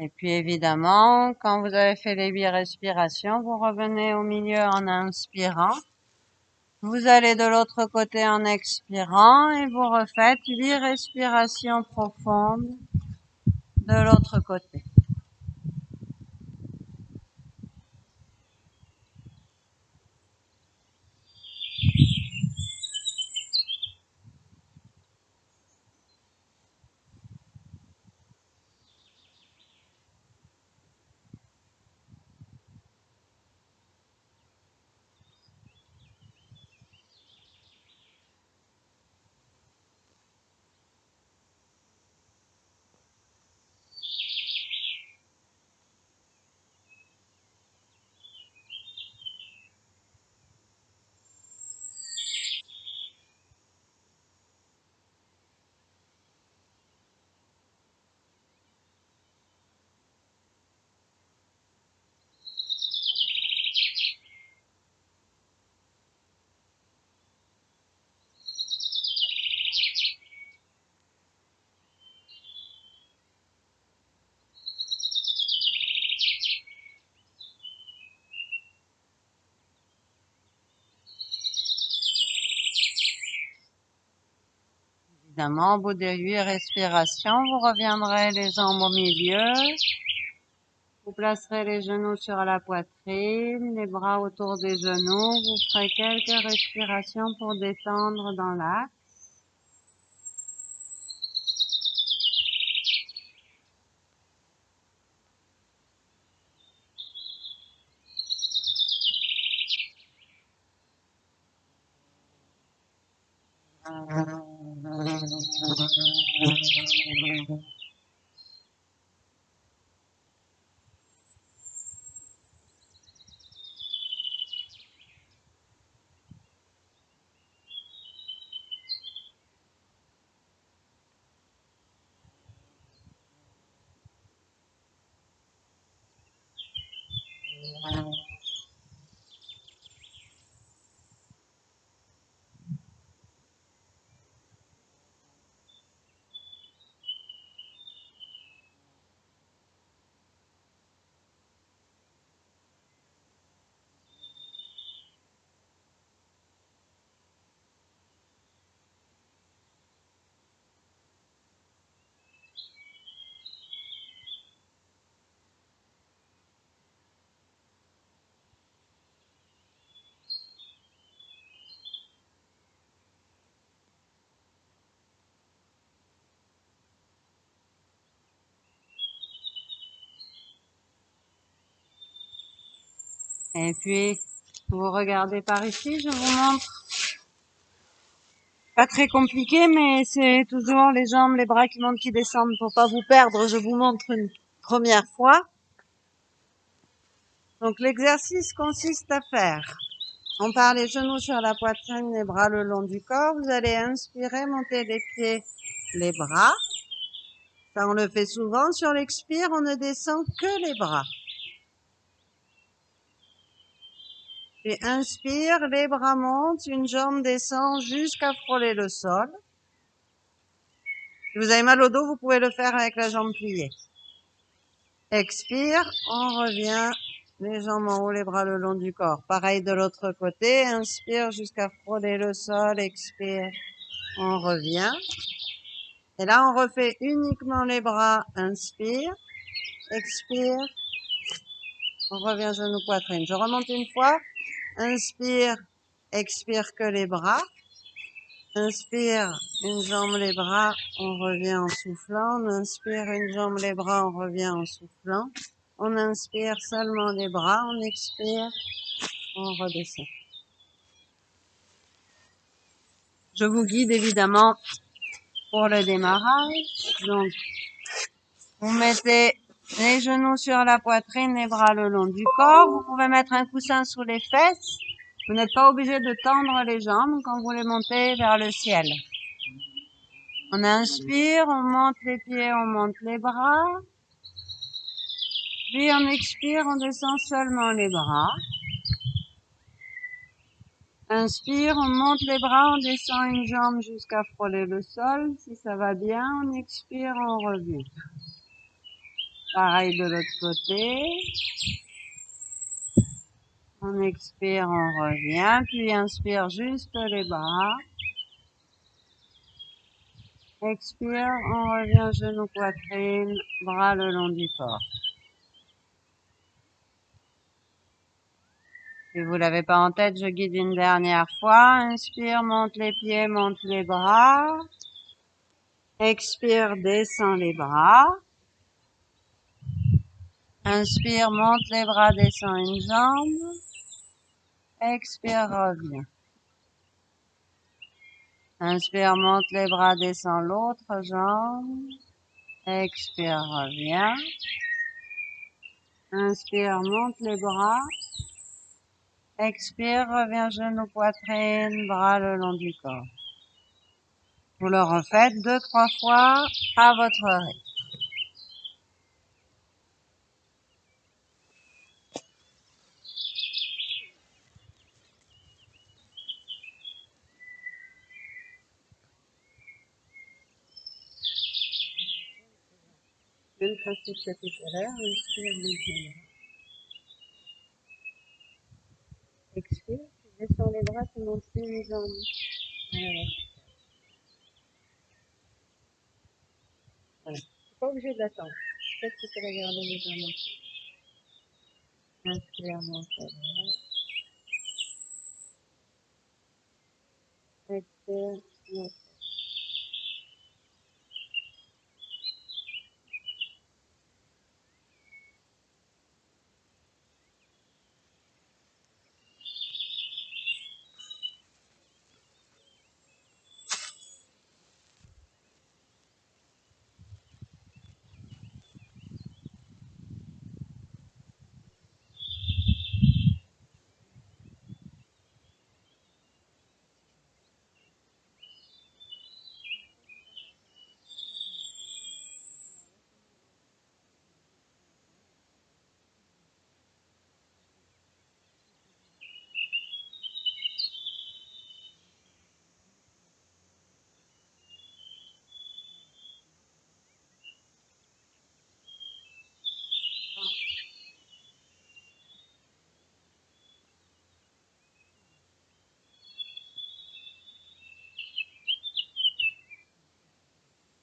A: Et puis évidemment, quand vous avez fait les 8 respirations, vous revenez au milieu en inspirant. Vous allez de l'autre côté en expirant et vous refaites 8 respirations profondes de l'autre côté. Évidemment, au bout des 8 respirations, vous reviendrez les jambes au milieu. Vous placerez les genoux sur la poitrine, les bras autour des genoux. Vous ferez quelques respirations pour détendre dans l'axe. Et puis, vous regardez par ici, je vous montre. Pas très compliqué, mais c'est toujours les jambes, les bras qui montent, qui descendent pour pas vous perdre. Je vous montre une première fois. Donc, l'exercice consiste à faire. On part les genoux sur la poitrine, les bras le long du corps. Vous allez inspirer, monter les pieds les bras. Ça, on le fait souvent. Sur l'expire, on ne descend que les bras. Puis inspire, les bras montent, une jambe descend jusqu'à frôler le sol. Si vous avez mal au dos, vous pouvez le faire avec la jambe pliée. Expire, on revient, les jambes en haut, les bras le long du corps. Pareil de l'autre côté, inspire jusqu'à frôler le sol, expire, on revient. Et là, on refait uniquement les bras, inspire, expire, on revient genou, poitrine. Je remonte une fois, inspire, expire que les bras. Inspire, une jambe, les bras, on revient en soufflant. On inspire, une jambe, les bras, on revient en soufflant. On inspire seulement les bras, on expire, on redescend. Je vous guide évidemment pour le démarrage. Donc, vous mettez les genoux sur la poitrine, les bras le long du corps. Vous pouvez mettre un coussin sous les fesses. Vous n'êtes pas obligé de tendre les jambes quand vous les montez vers le ciel. On inspire, on monte les pieds, on monte les bras. Puis on expire, on descend seulement les bras. Inspire, on monte les bras, on descend une jambe jusqu'à frôler le sol. Si ça va bien, on expire, on revient. Pareil de l'autre côté. On expire, on revient. Puis inspire juste les bras. Expire, on revient genou, poitrine, bras le long du corps. Si vous l'avez pas en tête, je guide une dernière fois. Inspire, monte les pieds, monte les bras. Expire, descend les bras. Inspire, monte les bras, descend une jambe. Expire, revient. Inspire, monte les bras, descend l'autre jambe. Expire, revient. Inspire, monte les bras. Expire, revient genou, poitrine, bras le long du corps. Vous le refaites 2-3 fois à votre rythme. Même principe que tout à l'heure, inspire, monte les bras. Expire, tu descends les bras, tu montes une jambe. Voilà. Tu n'es pas obligé de l'attendre. Peut-être que tu peux la garder légèrement. Inspire, monte les bras. Expire, monte.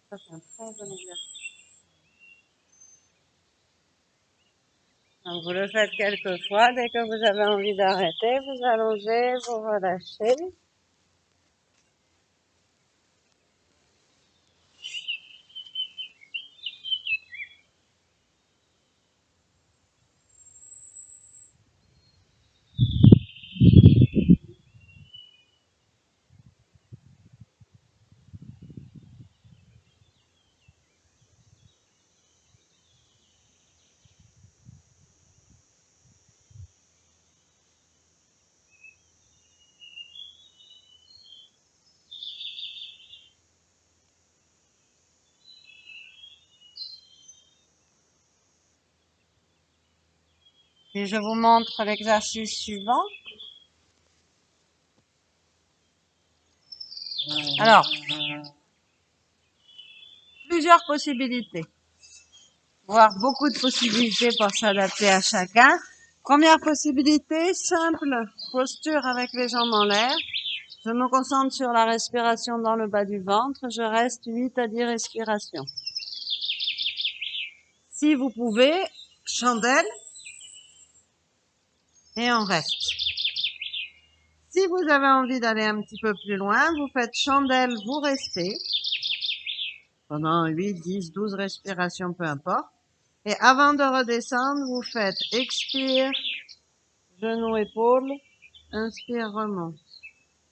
A: Ça, c'est un très bon exercice. Donc, vous le faites quelques fois. Dès que vous avez envie d'arrêter, vous allongez, vous relâchez. Et je vous montre l'exercice suivant. Alors, plusieurs possibilités, voire beaucoup de possibilités pour s'adapter à chacun. Première possibilité, simple posture avec les jambes en l'air. Je me concentre sur la respiration dans le bas du ventre. Je reste 8 à 10 respirations. Si vous pouvez, chandelle et on reste. Si vous avez envie d'aller un petit peu plus loin, vous faites chandelle, vous restez pendant 8, 10, 12 respirations, peu importe. Et avant de redescendre, vous faites expire, genou, épaule, inspire, remonte.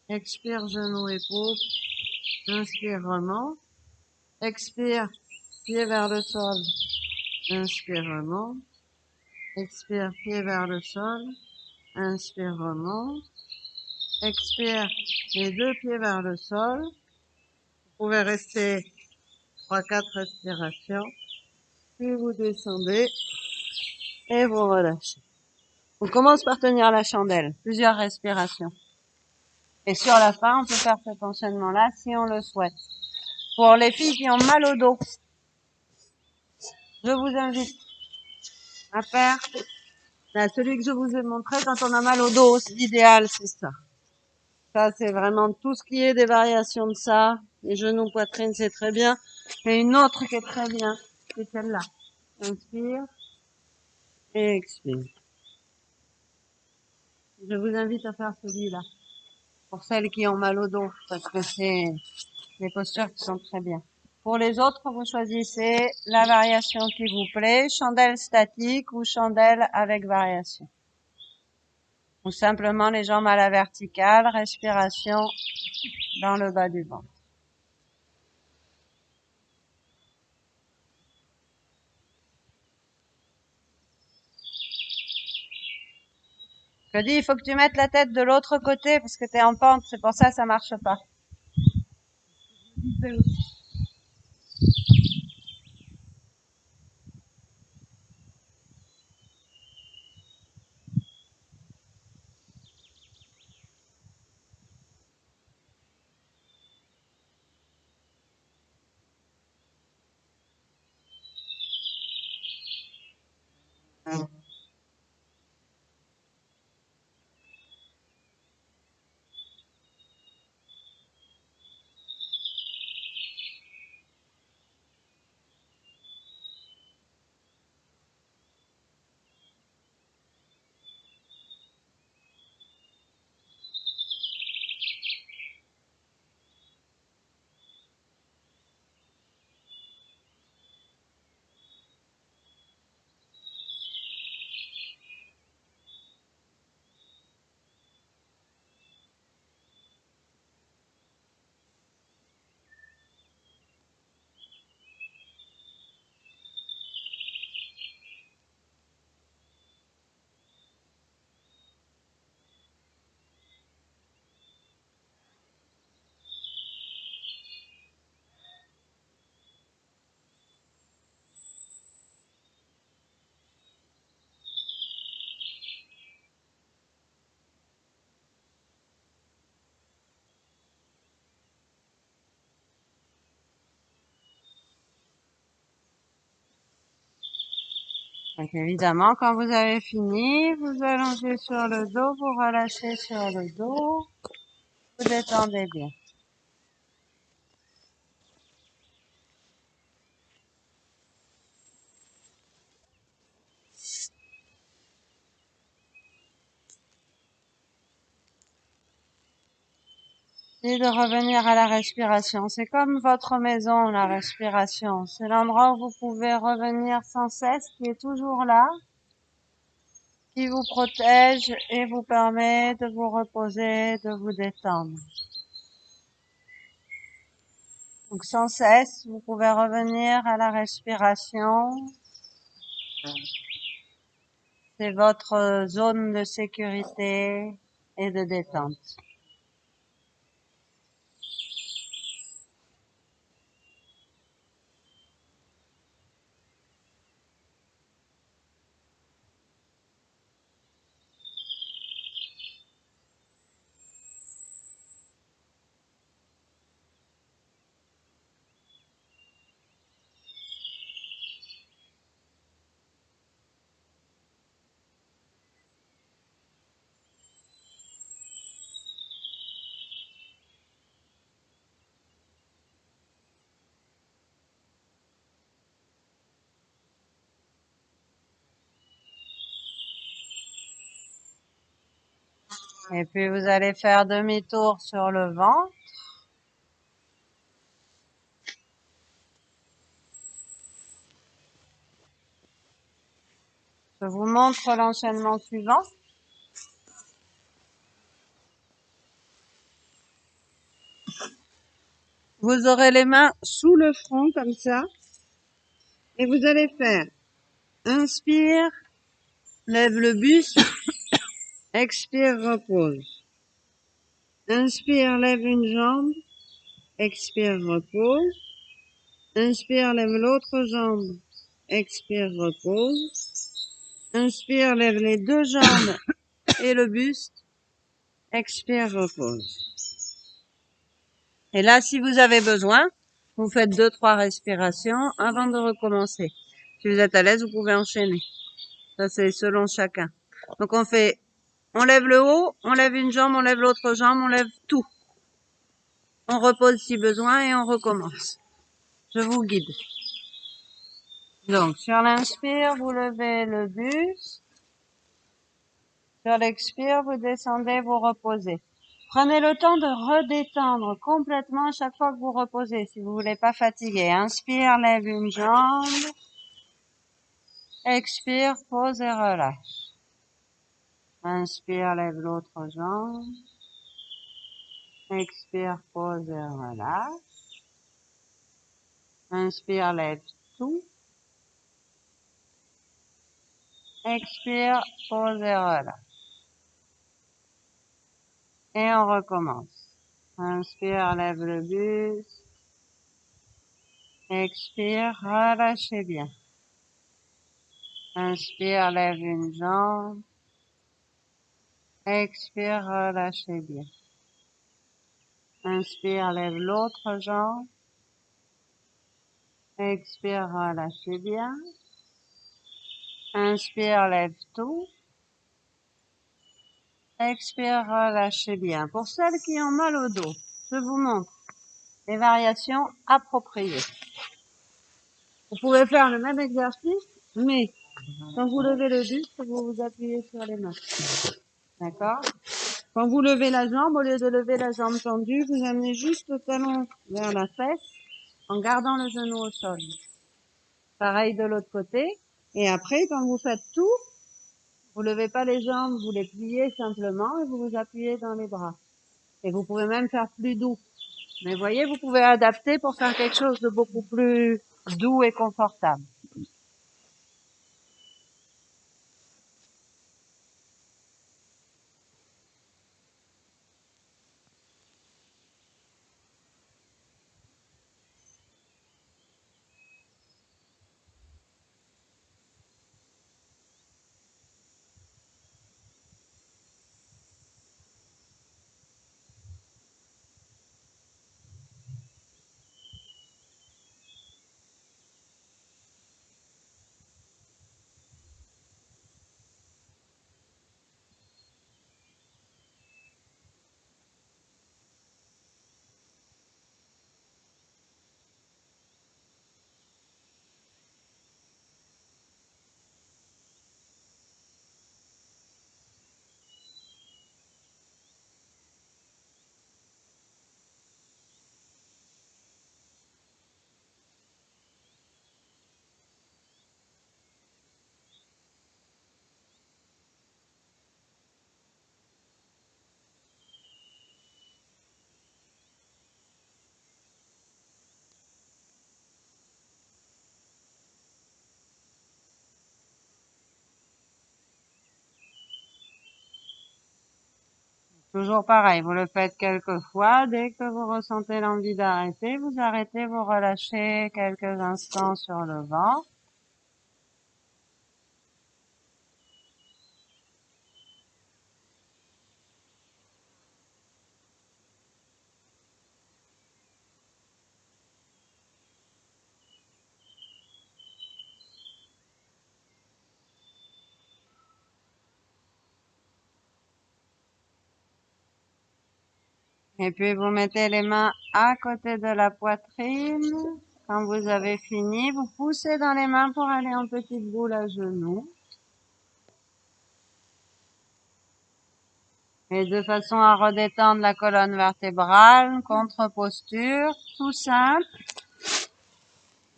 A: Expire, genou, épaule, inspire, remonte. Expire, pied vers le sol, inspire, remonte. Expire, pied vers le sol, inspire, remonte. Expire, les deux pieds vers le sol. Vous pouvez rester 3-4 respirations. Puis vous descendez et vous relâchez. On commence par tenir la chandelle, plusieurs respirations. Et sur la fin, on peut faire cet enchaînement-là si on le souhaite. Pour les filles qui ont mal au dos, je vous invite à faire celui que je vous ai montré quand on a mal au dos. L'idéal, c'est ça. Ça, c'est vraiment tout ce qui est des variations de ça. Les genoux, poitrine, c'est très bien. Et une autre qui est très bien, c'est celle-là. Inspire et expire. Je vous invite à faire celui-là. Pour celles qui ont mal au dos, parce que c'est des postures qui sont très bien. Pour les autres, vous choisissez la variation qui vous plaît, chandelle statique ou chandelle avec variation. Ou simplement les jambes à la verticale, respiration dans le bas du ventre. Je dis, il faut que tu mettes la tête de l'autre côté parce que tu es en pente, c'est pour ça que ça marche pas. Donc évidemment, quand vous avez fini, vous allongez sur le dos, vous relâchez sur le dos, vous détendez bien. Et de revenir à la respiration. C'est comme votre maison, la respiration. C'est l'endroit où vous pouvez revenir sans cesse, qui est toujours là, qui vous protège et vous permet de vous reposer, de vous détendre. Donc sans cesse, vous pouvez revenir à la respiration. C'est votre zone de sécurité et de détente. Et puis vous allez faire demi-tour sur le ventre. Je vous montre l'enchaînement suivant. Vous aurez les mains sous le front comme ça. Et vous allez faire inspire, lève le buste, expire, repose. Inspire, lève une jambe, expire, repose. Inspire, lève l'autre jambe, expire, repose. Inspire, lève les deux jambes et le buste, expire, repose. Et là, si vous avez besoin, vous faites 2-3 respirations avant de recommencer. Si vous êtes à l'aise, vous pouvez enchaîner. Ça, c'est selon chacun. Donc, on lève le haut, on lève une jambe, on lève l'autre jambe, on lève tout. On repose si besoin et on recommence. Je vous guide. Donc, sur l'inspire, vous levez le buste. Sur l'expire, vous descendez, vous reposez. Prenez le temps de redétendre complètement à chaque fois que vous reposez, si vous voulez pas fatiguer. Inspire, lève une jambe. Expire, pose et relâche. Inspire, lève l'autre jambe. Expire, pose et relâche. Inspire, lève tout. Expire, pose et relâche. Et on recommence. Inspire, lève le buste. Expire, relâchez bien. Inspire, lève une jambe. Expire, relâchez bien. Inspire, lève l'autre jambe. Expire, relâchez bien. Inspire, lève tout. Expire, relâchez bien. Pour celles qui ont mal au dos, je vous montre les variations appropriées. Vous pouvez faire le même exercice, mais quand vous levez le buste, vous vous appuyez sur les mains. D'accord? Quand vous levez la jambe, au lieu de lever la jambe tendue, vous amenez juste le talon vers la fesse en gardant le genou au sol. Pareil de l'autre côté. Et après, quand vous faites tout, vous levez pas les jambes, vous les pliez simplement et vous vous appuyez dans les bras. Et vous pouvez même faire plus doux. Mais voyez, vous pouvez adapter pour faire quelque chose de beaucoup plus doux et confortable. Toujours pareil, vous le faites quelques fois. Dès que vous ressentez l'envie d'arrêter, vous arrêtez, vous relâchez quelques instants sur le ventre. Et puis vous mettez les mains à côté de la poitrine. Quand vous avez fini, vous poussez dans les mains pour aller en petite boule à genoux. Et de façon à redétendre la colonne vertébrale, contre-posture, tout simple.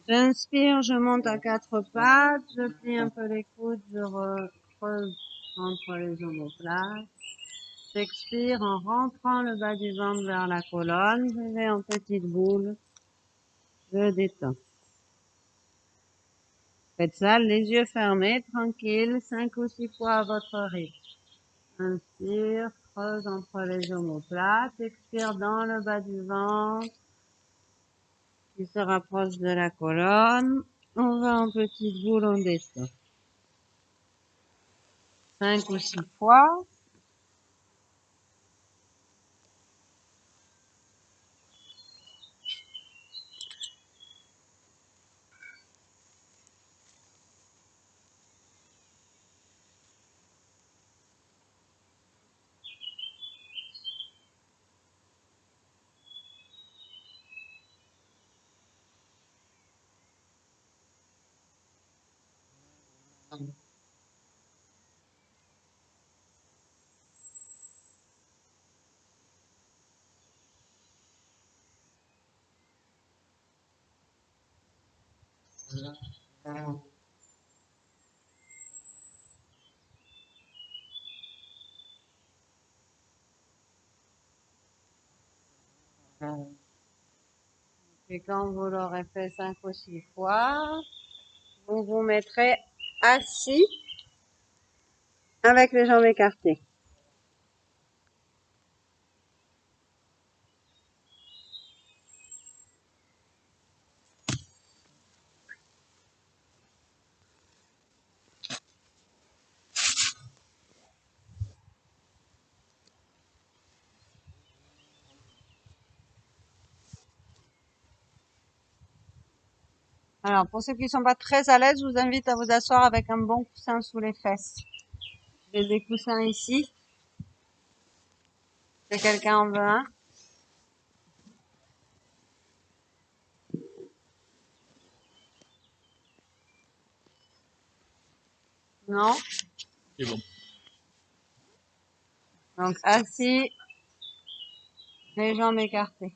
A: J'inspire, je monte à quatre pattes, je plie un peu les coudes, je creuse entre les omoplates. J'expire en rentrant le bas du ventre vers la colonne, je vais en petite boule, je détends. Faites ça, les yeux fermés, tranquille, 5 ou 6 fois à votre rythme. Inspire, creuse entre les omoplates, expire dans le bas du ventre, qui se rapproche de la colonne. On va en petite boule, on descend. 5 ou 6 fois. Et quand vous l'aurez fait 5 ou 6 fois, vous vous mettrez assis avec les jambes écartées. Alors, pour ceux qui ne sont pas très à l'aise, je vous invite à vous asseoir avec un bon coussin sous les fesses. J'ai des coussins ici. Si quelqu'un en veut un. Non?
B: C'est bon.
A: Donc, assis, les jambes écartées.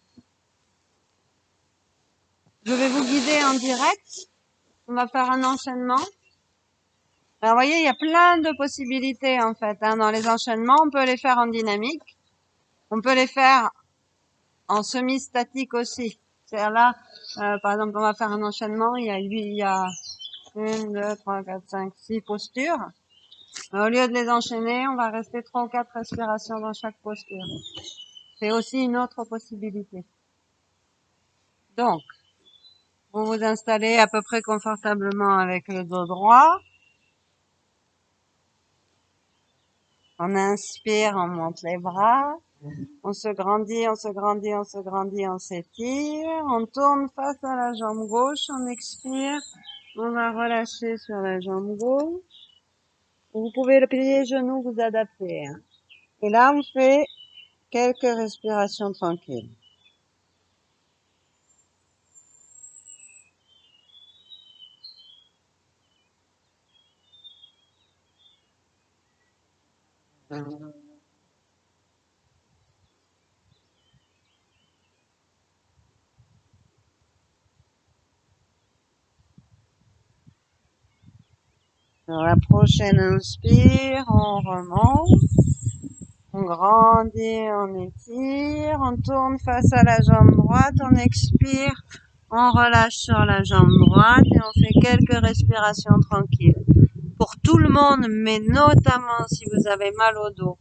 A: Je vais vous guider en direct. On va faire un enchaînement. Alors, vous voyez, il y a plein de possibilités, en fait, hein, dans les enchaînements. On peut les faire en dynamique. On peut les faire en semi-statique aussi. C'est-à-dire là, par exemple, on va faire un enchaînement. Il y a 1, 2, 3, 4, 5, 6 postures. Au lieu de les enchaîner, on va rester 3 ou 4 respirations dans chaque posture. C'est aussi une autre possibilité. Donc, vous vous installez à peu près confortablement avec le dos droit. On inspire, on monte les bras. On se grandit, on se grandit, on se grandit, on s'étire. On tourne face à la jambe gauche, on expire. On va relâcher sur la jambe gauche. Vous pouvez le plier genou, vous adapter. Hein. Et là, on fait quelques respirations tranquilles. Sur la prochaine inspire, on remonte. On grandit, on étire, on tourne face à la jambe droite, on expire, on relâche sur la jambe droite et on fait quelques respirations tranquilles. Pour tout le monde, mais notamment si vous avez mal au dos,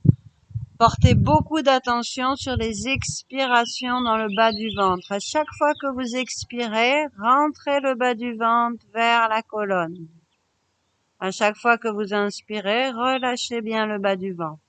A: portez beaucoup d'attention sur les expirations dans le bas du ventre. À chaque fois que vous expirez, rentrez le bas du ventre vers la colonne. À chaque fois que vous inspirez, relâchez bien le bas du ventre.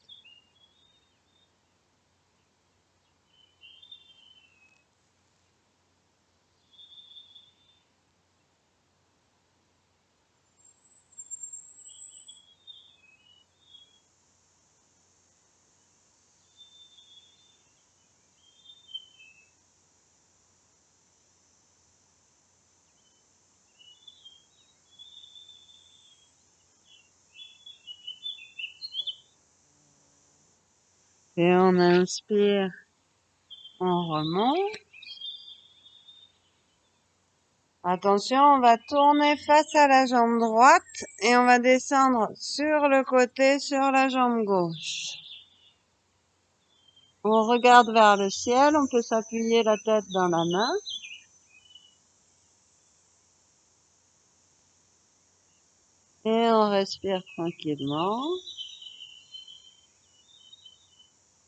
A: Et on inspire, on remonte. Attention, on va tourner face à la jambe droite et on va descendre sur le côté, sur la jambe gauche. On regarde vers le ciel, on peut s'appuyer la tête dans la main. Et on respire tranquillement.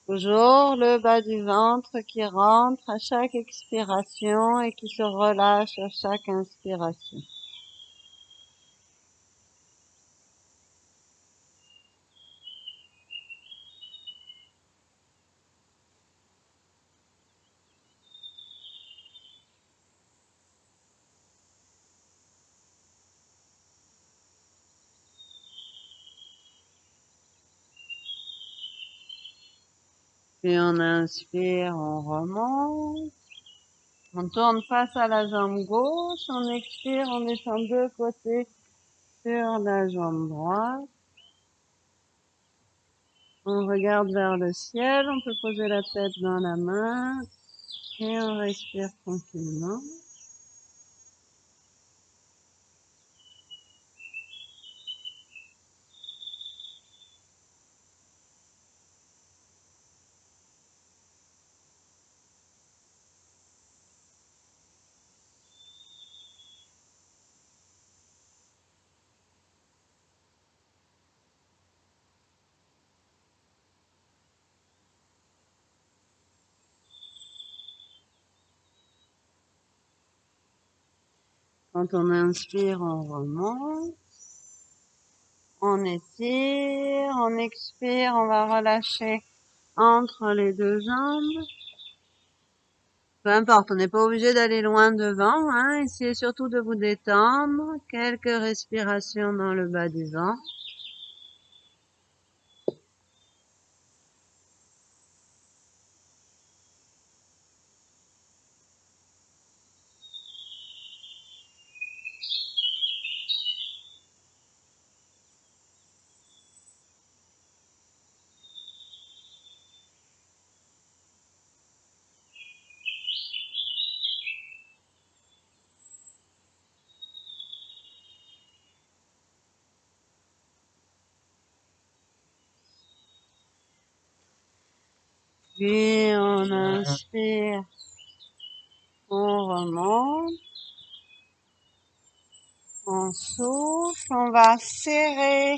A: Toujours le bas du ventre qui rentre à chaque expiration et qui se relâche à chaque inspiration. Puis on inspire, on remonte. On tourne face à la jambe gauche, on expire, on descend de côté sur la jambe droite. On regarde vers le ciel, on peut poser la tête dans la main et on respire tranquillement. Quand on inspire, on remonte. On étire, on expire, on va relâcher entre les deux jambes. Peu importe, on n'est pas obligé d'aller loin devant, hein. Essayez surtout de vous détendre. Quelques respirations dans le bas du ventre. Puis on inspire, on remonte, on souffle, on va serrer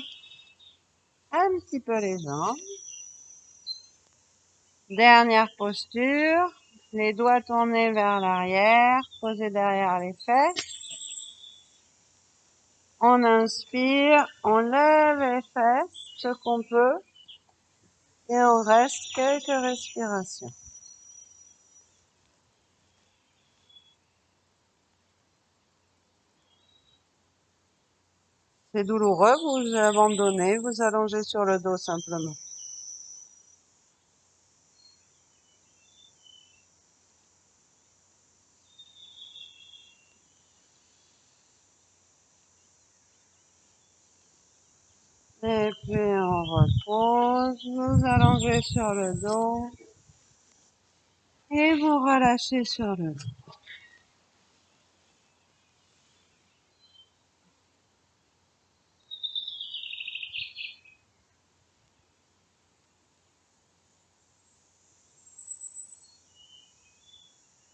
A: un petit peu les jambes. Dernière posture, les doigts tournés vers l'arrière, posés derrière les fesses. On inspire, on lève les fesses, ce qu'on peut, et on reste quelques respirations. C'est douloureux, vous abandonnez, vous allongez sur le dos simplement. Et puis on repose, vous allongez sur le dos et vous relâchez sur le dos.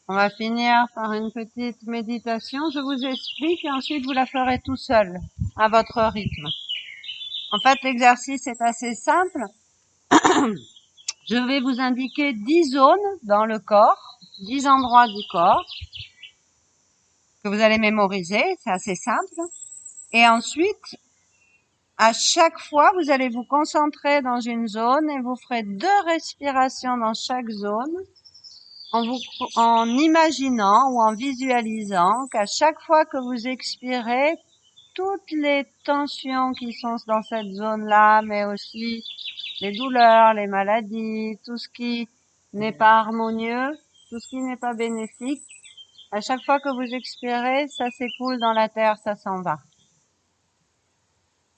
A: On va finir par une petite méditation. Je vous explique et ensuite vous la ferez tout seul, à votre rythme. En fait, l'exercice est assez simple. Je vais vous indiquer 10 zones dans le corps, 10 endroits du corps que vous allez mémoriser, c'est assez simple. Et ensuite, à chaque fois, vous allez vous concentrer dans une zone et vous ferez 2 respirations dans chaque zone en imaginant ou en visualisant qu'à chaque fois que vous expirez, toutes les tensions qui sont dans cette zone-là, mais aussi les douleurs, les maladies, tout ce qui n'est pas harmonieux, tout ce qui n'est pas bénéfique, à chaque fois que vous expirez, ça s'écoule dans la terre, ça s'en va.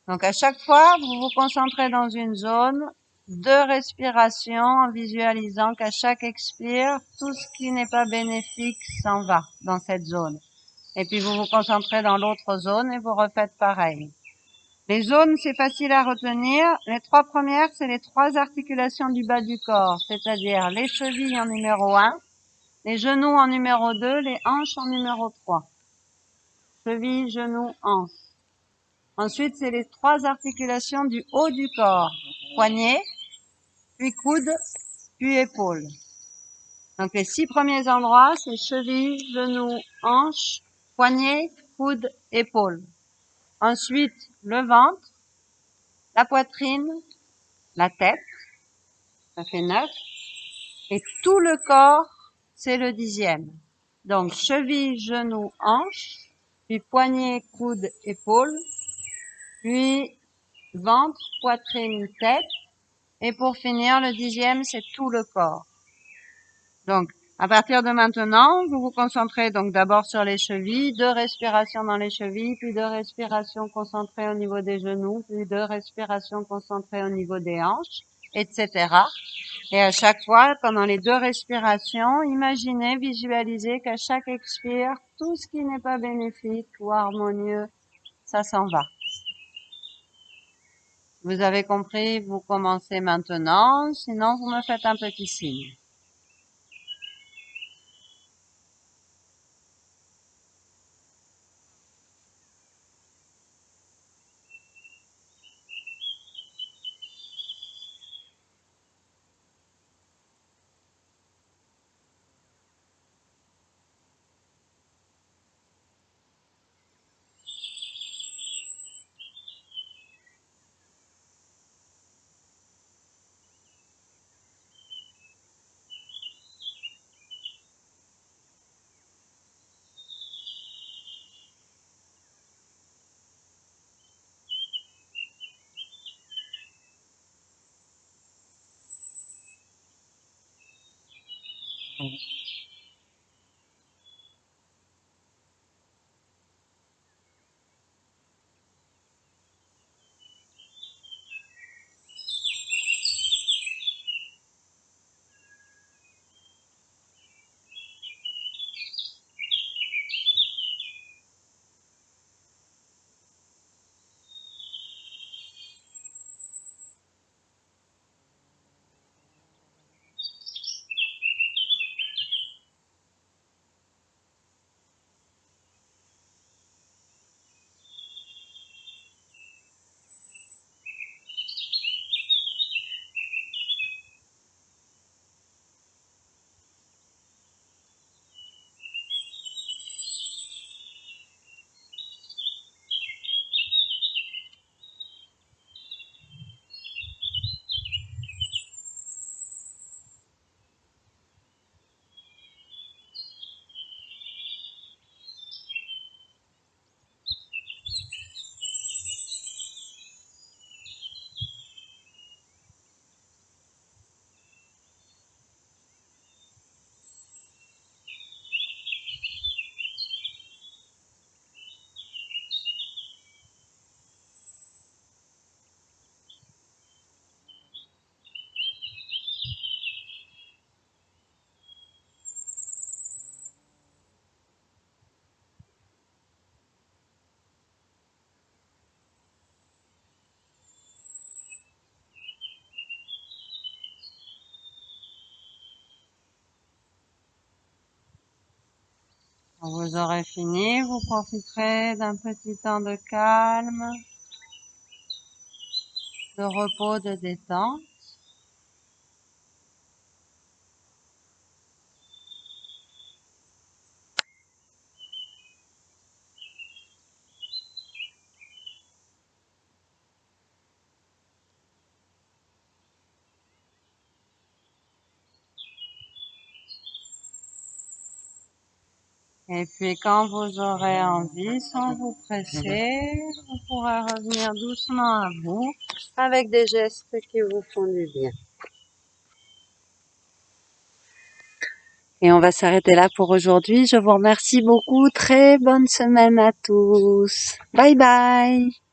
A: Donc à chaque fois, vous vous concentrez dans une zone 2 respirations en visualisant qu'à chaque expire, tout ce qui n'est pas bénéfique s'en va dans cette zone. Et puis vous vous concentrez dans l'autre zone et vous refaites pareil. Les zones, c'est facile à retenir. Les 3 premières, c'est les 3 articulations du bas du corps, c'est-à-dire les chevilles en numéro 1, les genoux en numéro 2, les hanches en numéro 3. Chevilles, genoux, hanches. Ensuite, c'est les 3 articulations du haut du corps, poignets, puis coudes, puis épaules. Donc les 6 premiers endroits, c'est chevilles, genoux, hanches, poignets, coudes, épaules. Ensuite, le ventre, la poitrine, la tête, ça fait 9. Et tout le corps, c'est le 10e. Donc chevilles, genoux, hanches, puis poignets, coudes, épaules, puis ventre, poitrine, tête. Et pour finir, le 10e, c'est tout le corps. Donc, à partir de maintenant, vous vous concentrez donc d'abord sur les chevilles, 2 respirations dans les chevilles, puis 2 respirations concentrées au niveau des genoux, puis 2 respirations concentrées au niveau des hanches, etc. Et à chaque fois, pendant les 2 respirations, imaginez, visualisez qu'à chaque expire, tout ce qui n'est pas bénéfique ou harmonieux, ça s'en va. Vous avez compris, vous commencez maintenant, sinon vous me faites un petit signe. Quand vous aurez fini, vous profiterez d'un petit temps de calme, de repos, de détente. Et puis quand vous aurez envie, sans vous presser, vous pourrez revenir doucement à vous avec des gestes qui vous font du bien. Et on va s'arrêter là pour aujourd'hui. Je vous remercie beaucoup. Très bonne semaine à tous. Bye bye.